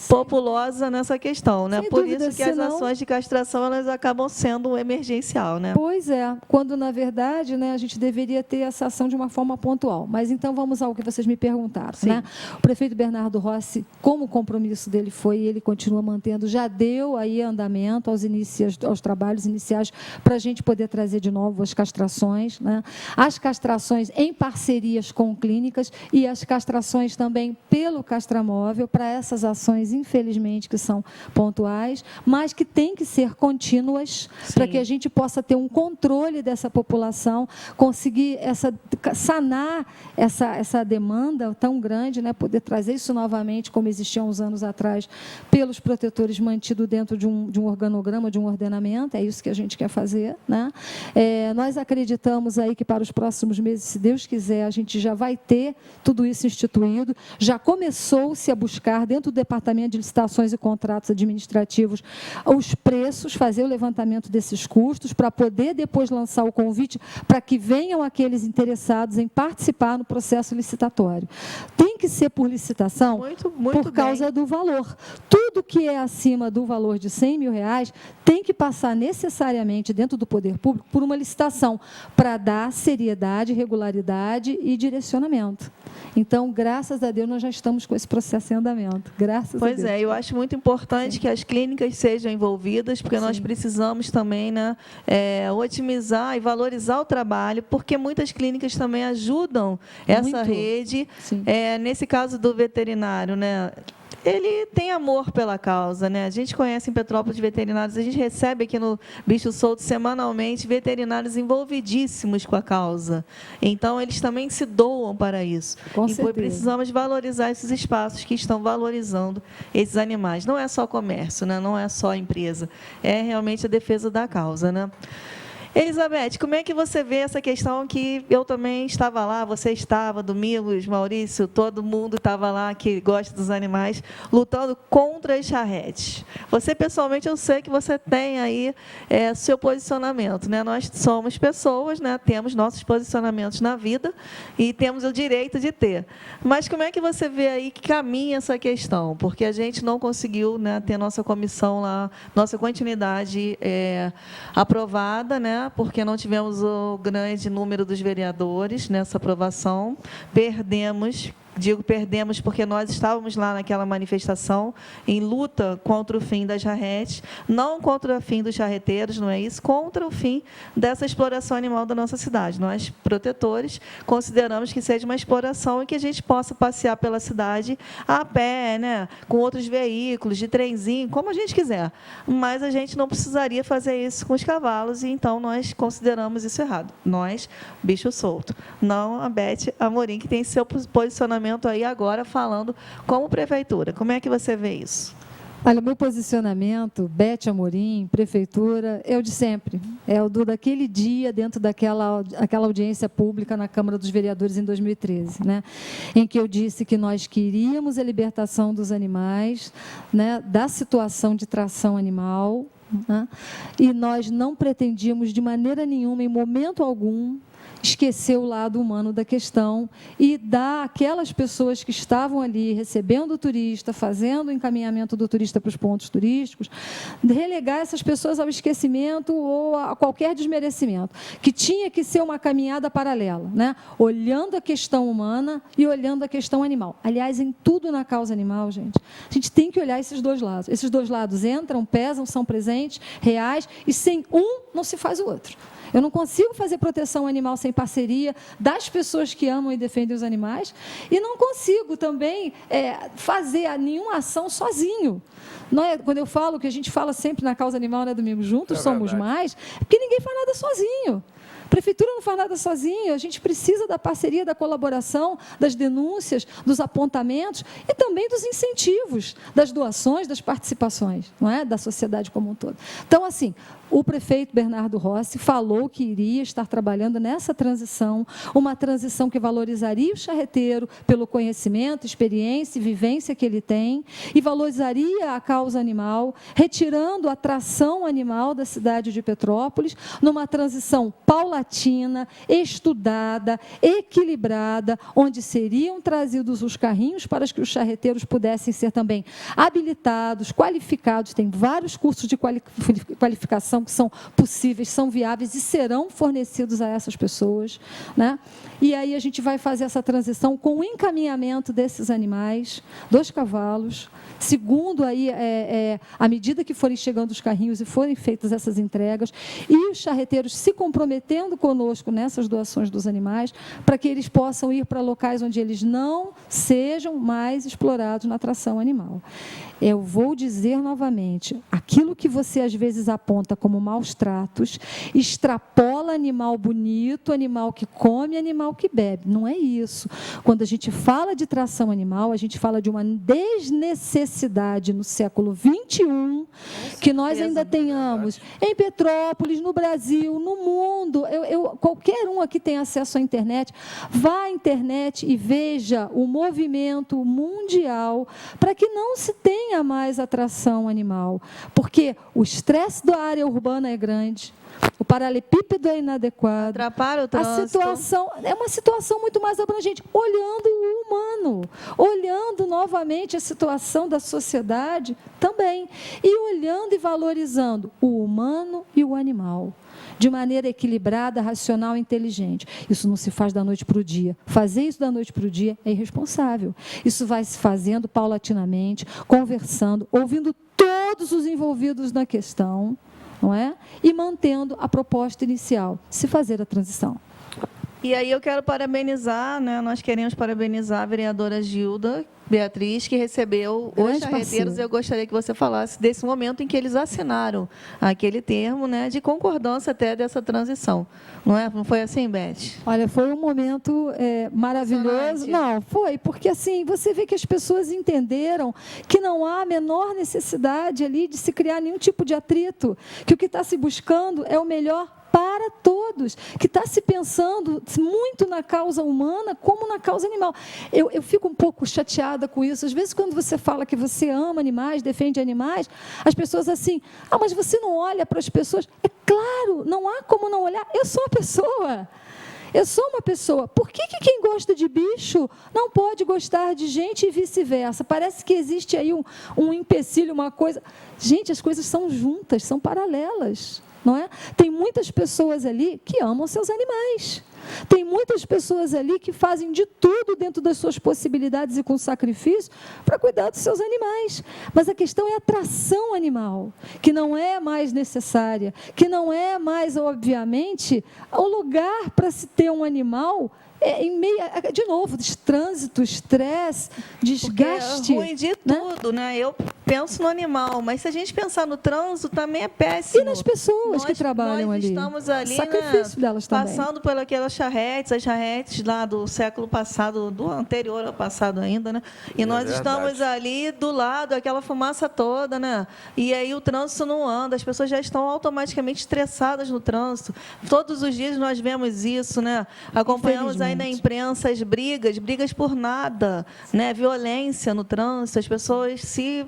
[SPEAKER 2] populosa nessa questão, né? Por isso que as ações de castração elas acabam sendo emergencial, né?
[SPEAKER 4] Pois é, quando, na verdade, né, a gente deveria ter essa ação de uma forma pontual. Mas, então, vamos ao que vocês me perguntaram. Né? O prefeito Bernardo Rossi, como o compromisso dele foi, ele continua mantendo, já deu aí andamento aos trabalhos iniciais para a gente poder trazer de novo as castrações. Né? As castrações em parcerias com clínicas e as castrações também pelo castramóvel, para essas ações, infelizmente, que são pontuais, mas que têm que ser contínuas, para que a gente possa ter um controle dessa população, conseguir sanar essa demanda tão grande, né? Poder trazer isso novamente, como existia uns anos atrás, pelos protetores mantido dentro de um organograma, de um ordenamento, é isso que a gente quer fazer. Né? Nós acreditamos aí que para os próximos meses, se Deus quiser, a gente já vai ter tudo isso instituído, já começou-se a buscar, dentro do Departamento de Licitações e Contratos Administrativos, os preços, fazer o levantamento desses custos, para poder depois lançar o convite para que venham aqueles interessados em participar no processo licitatório. Tem que ser por licitação por causa do valor. Tudo que é acima do valor de R$100 mil tem que passar necessariamente dentro do poder público por uma licitação para dar seriedade, regularidade e direcionamento. Então, graças a Deus, nós já estamos com esse processo em andamento. Graças a Deus.
[SPEAKER 2] Pois é, eu acho muito importante que as clínicas sejam envolvidas, porque nós precisamos também, né, otimizar e valorizar o trabalho, porque muitas clínicas também ajudam essa rede. Nesse caso do veterinário, né, ele tem amor pela causa, né? A gente conhece em Petrópolis veterinários, a gente recebe aqui no Bicho Solto semanalmente veterinários envolvidíssimos com a causa. Então, eles também se doam para isso.
[SPEAKER 4] Com
[SPEAKER 2] e
[SPEAKER 4] certeza.
[SPEAKER 2] precisamos valorizar esses espaços que estão valorizando esses animais. Não é só comércio, né? Não é só empresa, é realmente a defesa da causa, né? Elizabeth, como é que você vê essa questão que eu também estava lá, você estava, Domingos, Maurício, todo mundo estava lá que gosta dos animais, lutando contra as charretes. Você, pessoalmente, eu sei que você tem aí seu posicionamento, né? Nós somos pessoas, né? Temos nossos posicionamentos na vida e temos o direito de ter. Mas como é que você vê aí que caminha essa questão? Porque a gente não conseguiu, né, ter nossa comissão lá, nossa continuidade aprovada, né? Porque não tivemos o grande número dos vereadores nessa aprovação. Perdemos porque nós estávamos lá naquela manifestação em luta contra o fim das charretes, não contra o fim dos charreteiros, não é isso, contra o fim dessa exploração animal da nossa cidade. Nós, protetores, consideramos que seja uma exploração e que a gente possa passear pela cidade a pé, né, com outros veículos, de trenzinho, como a gente quiser. Mas a gente não precisaria fazer isso com os cavalos, e então nós consideramos isso errado. Nós, Bicho Solto. Não a Beth Amorim, que tem seu posicionamento aí agora falando como prefeitura. Como é que você vê isso?
[SPEAKER 4] Olha, meu posicionamento, Beth Amorim, prefeitura, é o de sempre. É o daquele dia, dentro daquela audiência pública na Câmara dos Vereadores em 2013, né, em que eu disse que nós queríamos a libertação dos animais, né, da situação de tração animal, né, e nós não pretendíamos de maneira nenhuma, em momento algum, esquecer o lado humano da questão e dar àquelas pessoas que estavam ali recebendo o turista, fazendo o encaminhamento do turista para os pontos turísticos, relegar essas pessoas ao esquecimento ou a qualquer desmerecimento, que tinha que ser uma caminhada paralela, né? Olhando a questão humana e olhando a questão animal. Aliás, em tudo na causa animal, gente, a gente tem que olhar esses dois lados. Esses dois lados entram, pesam, são presentes, reais, e sem um não se faz o outro. Eu não consigo fazer proteção animal sem parceria das pessoas que amam e defendem os animais, e não consigo também fazer nenhuma ação sozinho. Não é, quando eu falo, que a gente fala sempre na causa animal, né, Domingos, juntos somos mais, porque ninguém faz nada sozinho. A prefeitura não faz nada sozinha, a gente precisa da parceria, da colaboração, das denúncias, dos apontamentos e também dos incentivos, das doações, das participações, não é? Da sociedade como um todo. Então, assim, o prefeito Bernardo Rossi falou que iria estar trabalhando nessa transição, uma transição que valorizaria o charreteiro pelo conhecimento, experiência e vivência que ele tem, e valorizaria a causa animal, retirando a tração animal da cidade de Petrópolis, numa transição paulatina, estudada, equilibrada, onde seriam trazidos os carrinhos para que os charreteiros pudessem ser também habilitados, qualificados. Tem vários cursos de qualificação que são possíveis, são viáveis e serão fornecidos a essas pessoas, né? E aí a gente vai fazer essa transição com o encaminhamento desses animais, dos cavalos, segundo aí, à medida que forem chegando os carrinhos e forem feitas essas entregas, e os charreteiros se comprometendo conosco nessas doações dos animais, para que eles possam ir para locais onde eles não sejam mais explorados na tração animal. Eu vou dizer novamente, aquilo que você às vezes aponta como maus tratos, extrapola animal bonito, animal que come, animal que bebe. Não é isso. Quando a gente fala de tração animal, a gente fala de uma desnecessidade no século XXI, que nós ainda tenhamos em Petrópolis, no Brasil, no mundo. Qualquer um aqui tem acesso à internet, vá à internet e veja o movimento mundial para que não se tenha mais atração animal, porque o estresse da área urbana é grande, o paralelepípedo é inadequado,
[SPEAKER 2] atrapalha o trânsito.
[SPEAKER 4] A situação é uma situação muito mais abrangente, olhando o humano, olhando novamente a situação da sociedade também, e olhando e valorizando o humano e o animal, de maneira equilibrada, racional e inteligente. Isso não se faz da noite para o dia. Fazer isso da noite para o dia é irresponsável. Isso vai se fazendo paulatinamente, conversando, ouvindo todos os envolvidos na questão, não é? E mantendo a proposta inicial, se fazer a transição.
[SPEAKER 2] E aí eu quero parabenizar, né? Nós queremos parabenizar a vereadora Gilda Beatriz, que recebeu os charreteiros. Eu gostaria que você falasse desse momento em que eles assinaram aquele termo, né, de concordância até dessa transição. Não foi assim, Beth?
[SPEAKER 4] Olha, foi um momento maravilhoso. Não, foi, porque assim, você vê que as pessoas entenderam que não há a menor necessidade ali de se criar nenhum tipo de atrito, que o que está se buscando é o melhor para todos, que está se pensando muito na causa humana como na causa animal. Eu fico um pouco chateada com isso. Às vezes, quando você fala que você ama animais, defende animais, as pessoas assim, mas você não olha para as pessoas. É claro, não há como não olhar. Eu sou uma pessoa. Eu sou uma pessoa. Por que quem gosta de bicho não pode gostar de gente e vice-versa? Parece que existe aí um empecilho, uma coisa. Gente, as coisas são juntas, são paralelas. Não é? Tem muitas pessoas ali que amam seus animais. Tem muitas pessoas ali que fazem de tudo dentro das suas possibilidades e com sacrifício para cuidar dos seus animais. Mas a questão é a atração animal, que não é mais necessária, que não é mais, obviamente, o lugar para se ter um animal em meio, de novo, de trânsito, estresse, desgaste.
[SPEAKER 2] Porque é ruim de tudo, né? Eu penso no animal, mas se a gente pensar no trânsito, também é péssimo.
[SPEAKER 4] E nas pessoas que trabalham ali.
[SPEAKER 2] Nós estamos ali,
[SPEAKER 4] sacrifício delas também.
[SPEAKER 2] Passando por aquelas charretes, as charretes lá do século passado, do anterior ao passado ainda, né? E nós estamos ali do lado, aquela fumaça toda, né? E aí o trânsito não anda, as pessoas já estão automaticamente estressadas no trânsito. Todos os dias nós vemos isso, né? Acompanhamos aí na imprensa as brigas por nada, né? Violência no trânsito, as pessoas se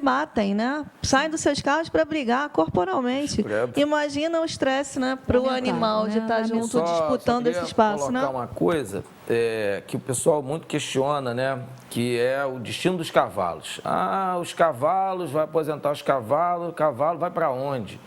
[SPEAKER 2] batem, né? Saem dos seus carros para brigar corporalmente. Imagina o estresse, né, para o animal, né, de estar junto, disputando esse espaço,
[SPEAKER 3] colocar, né? Uma coisa que o pessoal muito questiona, né? Que é o destino dos cavalos. Os cavalos, vai aposentar os cavalos, o cavalo vai para onde?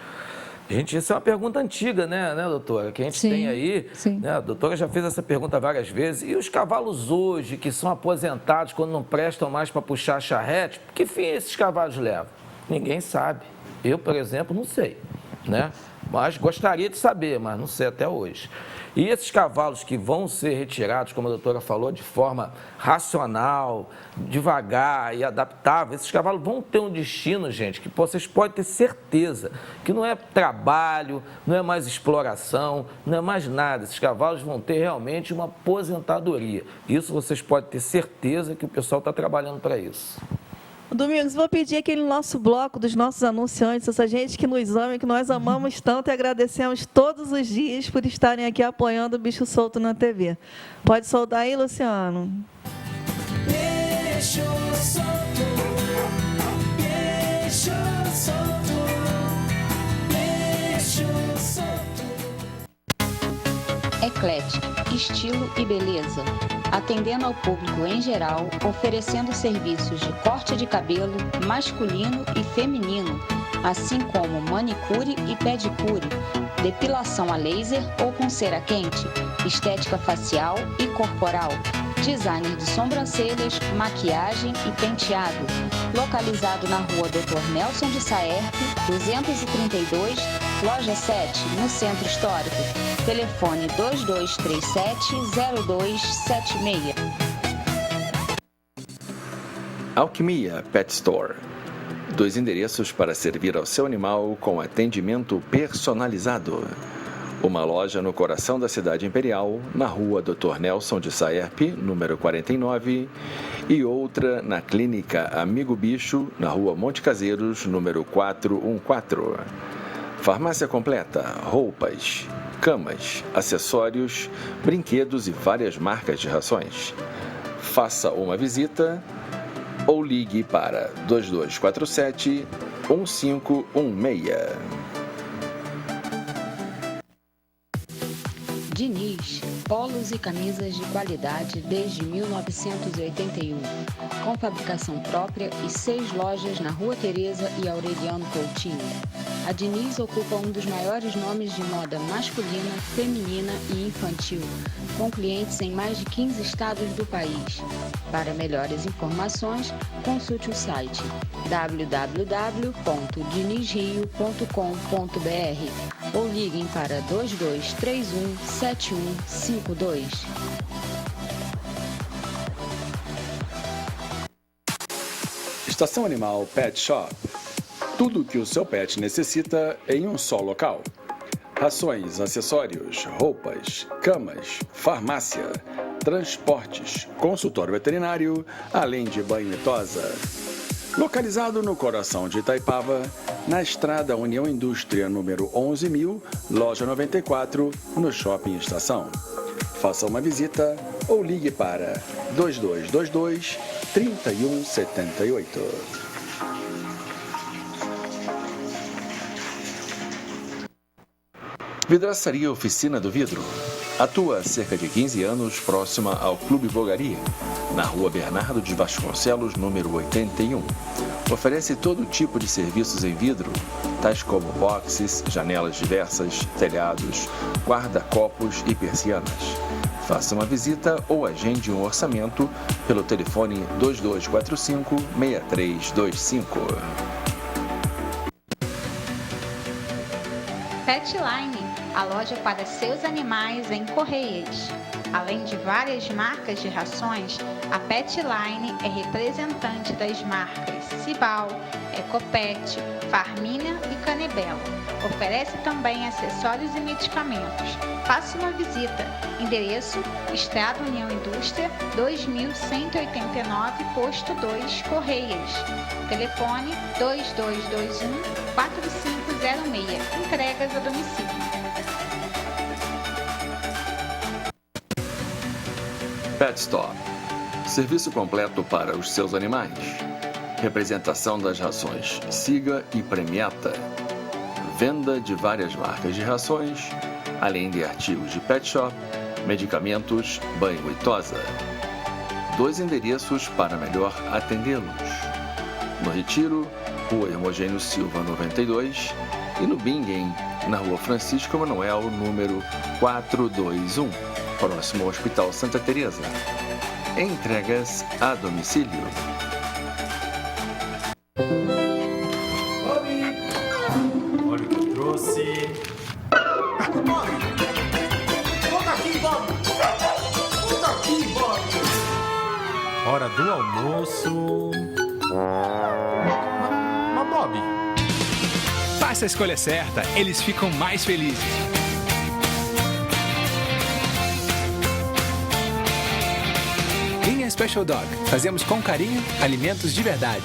[SPEAKER 3] Gente, essa é uma pergunta antiga, né, doutora? Que a gente tem aí. Né? A doutora já fez essa pergunta várias vezes. E os cavalos hoje, que são aposentados quando não prestam mais para puxar a charrete, que fim esses cavalos levam? Ninguém sabe. Eu, por exemplo, não sei, né? Mas gostaria de saber, mas não sei até hoje. E esses cavalos que vão ser retirados, como a doutora falou, de forma racional, devagar e adaptável, esses cavalos vão ter um destino, gente, que vocês podem ter certeza que não é trabalho, não é mais exploração, não é mais nada. Esses cavalos vão ter realmente uma aposentadoria. Isso vocês podem ter certeza que o pessoal está trabalhando para isso.
[SPEAKER 2] Domingos, vou pedir aquele nosso bloco dos nossos anunciantes, essa gente que nos ama e que nós amamos tanto e agradecemos todos os dias por estarem aqui apoiando o Bicho Solto na TV. Pode soltar aí, Luciano?
[SPEAKER 1] Bicho solto, bicho solto, bicho solto.
[SPEAKER 5] Eclético, estilo e beleza. Atendendo ao público em geral, oferecendo serviços de corte de cabelo masculino e feminino, assim como manicure e pedicure, depilação a laser ou com cera quente, estética facial e corporal, designer de sobrancelhas, maquiagem e penteado, localizado na rua Dr. Nelson de Saerpe, 232, loja 7, no Centro Histórico. Telefone 2237-0276.
[SPEAKER 6] Alquimia Pet Store. 2 endereços para servir ao seu animal com atendimento personalizado. Uma loja no coração da cidade imperial, na rua Dr. Nelson de Saerpe, número 49, e outra na clínica Amigo Bicho, na rua Monte Caseiros, número 414. Farmácia completa, roupas, camas, acessórios, brinquedos e várias marcas de rações. Faça uma visita ou ligue para 2247-1516.
[SPEAKER 5] Diniz, polos e camisas de qualidade desde 1981, com fabricação própria e 6 lojas na Rua Teresa e Aureliano Coutinho. A Diniz ocupa um dos maiores nomes de moda masculina, feminina e infantil, com clientes em mais de 15 estados do país. Para melhores informações, consulte o site www.dinizrio.com.br ou liguem para 2231 7152.
[SPEAKER 6] Estação Animal Pet Shop. Tudo o que o seu pet necessita em um só local. Rações, acessórios, roupas, camas, farmácia, transportes, consultório veterinário, além de banho e tosa. Localizado no coração de Itaipava, na estrada União Indústria número 11.000, loja 94, no Shopping Estação. Faça uma visita ou ligue para 2222-3178. Vidraçaria Oficina do Vidro. Atua há cerca de 15 anos próxima ao Clube Bogaria, na Rua Bernardo de Vasconcelos, número 81. Oferece todo tipo de serviços em vidro, tais como boxes, janelas diversas, telhados, guarda-copos e persianas. Faça uma visita ou agende um orçamento pelo telefone 2245-6325.
[SPEAKER 7] Petline, a loja para seus animais em Correias. Além de várias marcas de rações, a Petline é representante das marcas Cibal, Ecopet, Farmina e Canebel. Oferece também acessórios e medicamentos. Faça uma visita. Endereço: Estrada União Indústria, 2189, Posto 2, Correias. Telefone 2221-4506. Entregas a domicílio.
[SPEAKER 6] Pet Store. Serviço completo para os seus animais. Representação das rações Siga e Premiata. Venda de várias marcas de rações, além de artigos de pet shop, medicamentos, banho e tosa. 2 endereços para melhor atendê-los. No Retiro, Rua Hermogênio Silva 92, e no Bingen, na Rua Francisco Manuel, número 421, próximo ao Hospital Santa Teresa. Entregas a domicílio.
[SPEAKER 8] Olha o que eu trouxe. Bob! Volta aqui, Bob! Volta aqui, Bob! Hora do almoço. Mas Bob...
[SPEAKER 9] Faça a escolha certa, eles ficam mais felizes. Linha Special Dog. Fazemos com carinho alimentos de verdade.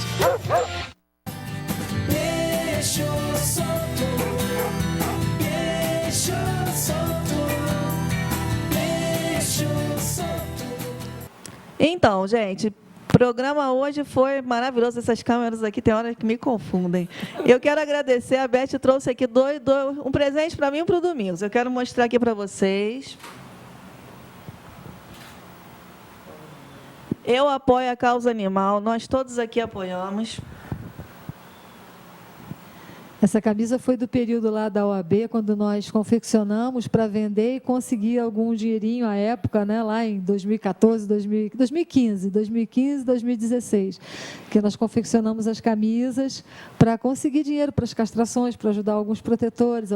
[SPEAKER 1] Deixa eu solto, deixa eu solto, deixa eu solto.
[SPEAKER 2] Então, gente, o programa hoje foi maravilhoso. Essas câmeras aqui tem horas que me confundem. Eu quero agradecer, a Beth trouxe aqui um presente para mim e para o Domingos. Eu quero mostrar aqui para vocês. Eu apoio a causa animal, nós todos aqui apoiamos.
[SPEAKER 4] Essa camisa foi do período lá da OAB, quando nós confeccionamos para vender e conseguir algum dinheirinho à época, né, lá em 2014, 2015, 2016, que nós confeccionamos as camisas para conseguir dinheiro para as castrações, para ajudar alguns protetores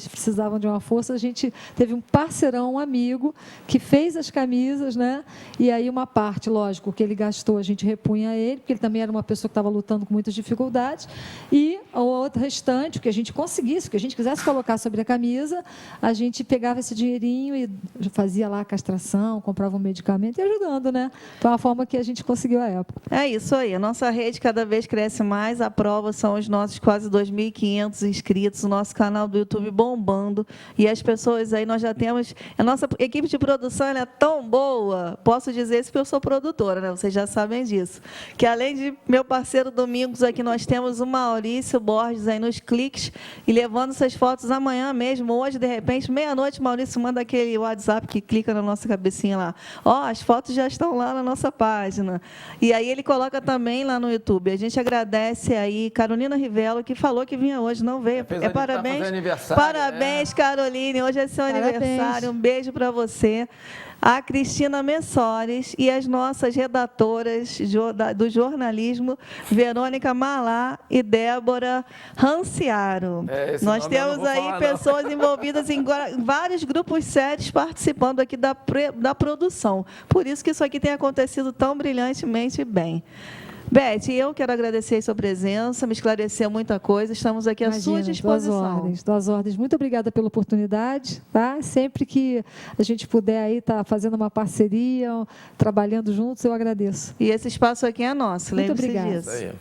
[SPEAKER 4] precisavam de uma força. A gente teve um parceirão, um amigo, que fez as camisas, né, e aí uma parte, lógico, que ele gastou, a gente repunha a ele, porque ele também era uma pessoa que estava lutando com muitas dificuldades, e a outra restante, o que a gente conseguisse, o que a gente quisesse colocar sobre a camisa, a gente pegava esse dinheirinho e fazia lá a castração, comprava um medicamento e ajudando, né? Foi uma forma que a gente conseguiu à época.
[SPEAKER 2] É isso aí, a nossa rede cada vez cresce mais, a prova são os nossos quase 2.500 inscritos, o nosso canal do YouTube bombando, e as pessoas aí, nós já temos, a nossa equipe de produção ela é tão boa, posso dizer isso porque eu sou produtora, né? Vocês já sabem disso, que além de meu parceiro Domingos aqui, nós temos o Maurício Borges, aí nos cliques e levando essas fotos amanhã mesmo, hoje, de repente, meia-noite, Maurício manda aquele WhatsApp que clica na nossa cabecinha lá. Ó, as fotos já estão lá na nossa página. E aí ele coloca também lá no YouTube. A gente agradece aí Carolina Rivello, que falou que vinha hoje, não veio. Parabéns. Parabéns, Caroline. Hoje é seu aniversário. Um beijo para você. A Cristina Messores e as nossas redatoras do jornalismo, Verônica Malá e Débora Ranciaro. Nós temos aí pessoas envolvidas em vários grupos sérios participando aqui da produção. Por isso que isso aqui tem acontecido tão brilhantemente bem. Beth, eu quero agradecer a sua presença, me esclareceu muita coisa, estamos aqui à sua disposição.
[SPEAKER 4] Tuas ordens. Muito obrigada pela oportunidade, tá? Sempre que a gente puder aí estar fazendo uma parceria, trabalhando juntos, eu agradeço.
[SPEAKER 2] E esse espaço aqui é nosso,
[SPEAKER 4] muito obrigada.
[SPEAKER 2] Disso.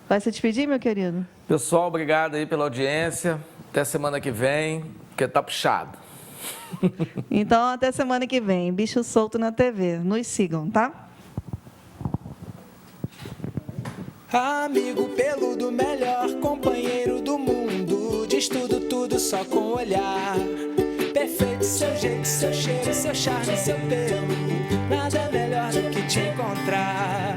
[SPEAKER 2] Vai se despedir, meu querido?
[SPEAKER 3] Pessoal, obrigado aí pela audiência, até semana que vem, porque tá puxado.
[SPEAKER 2] Então, até semana que vem, Bicho Solto na TV, nos sigam, tá?
[SPEAKER 1] Amigo peludo, melhor companheiro do mundo. Diz tudo só com o olhar. Perfeito, seu jeito, seu cheiro, seu charme, seu pelo. Nada melhor do que te encontrar.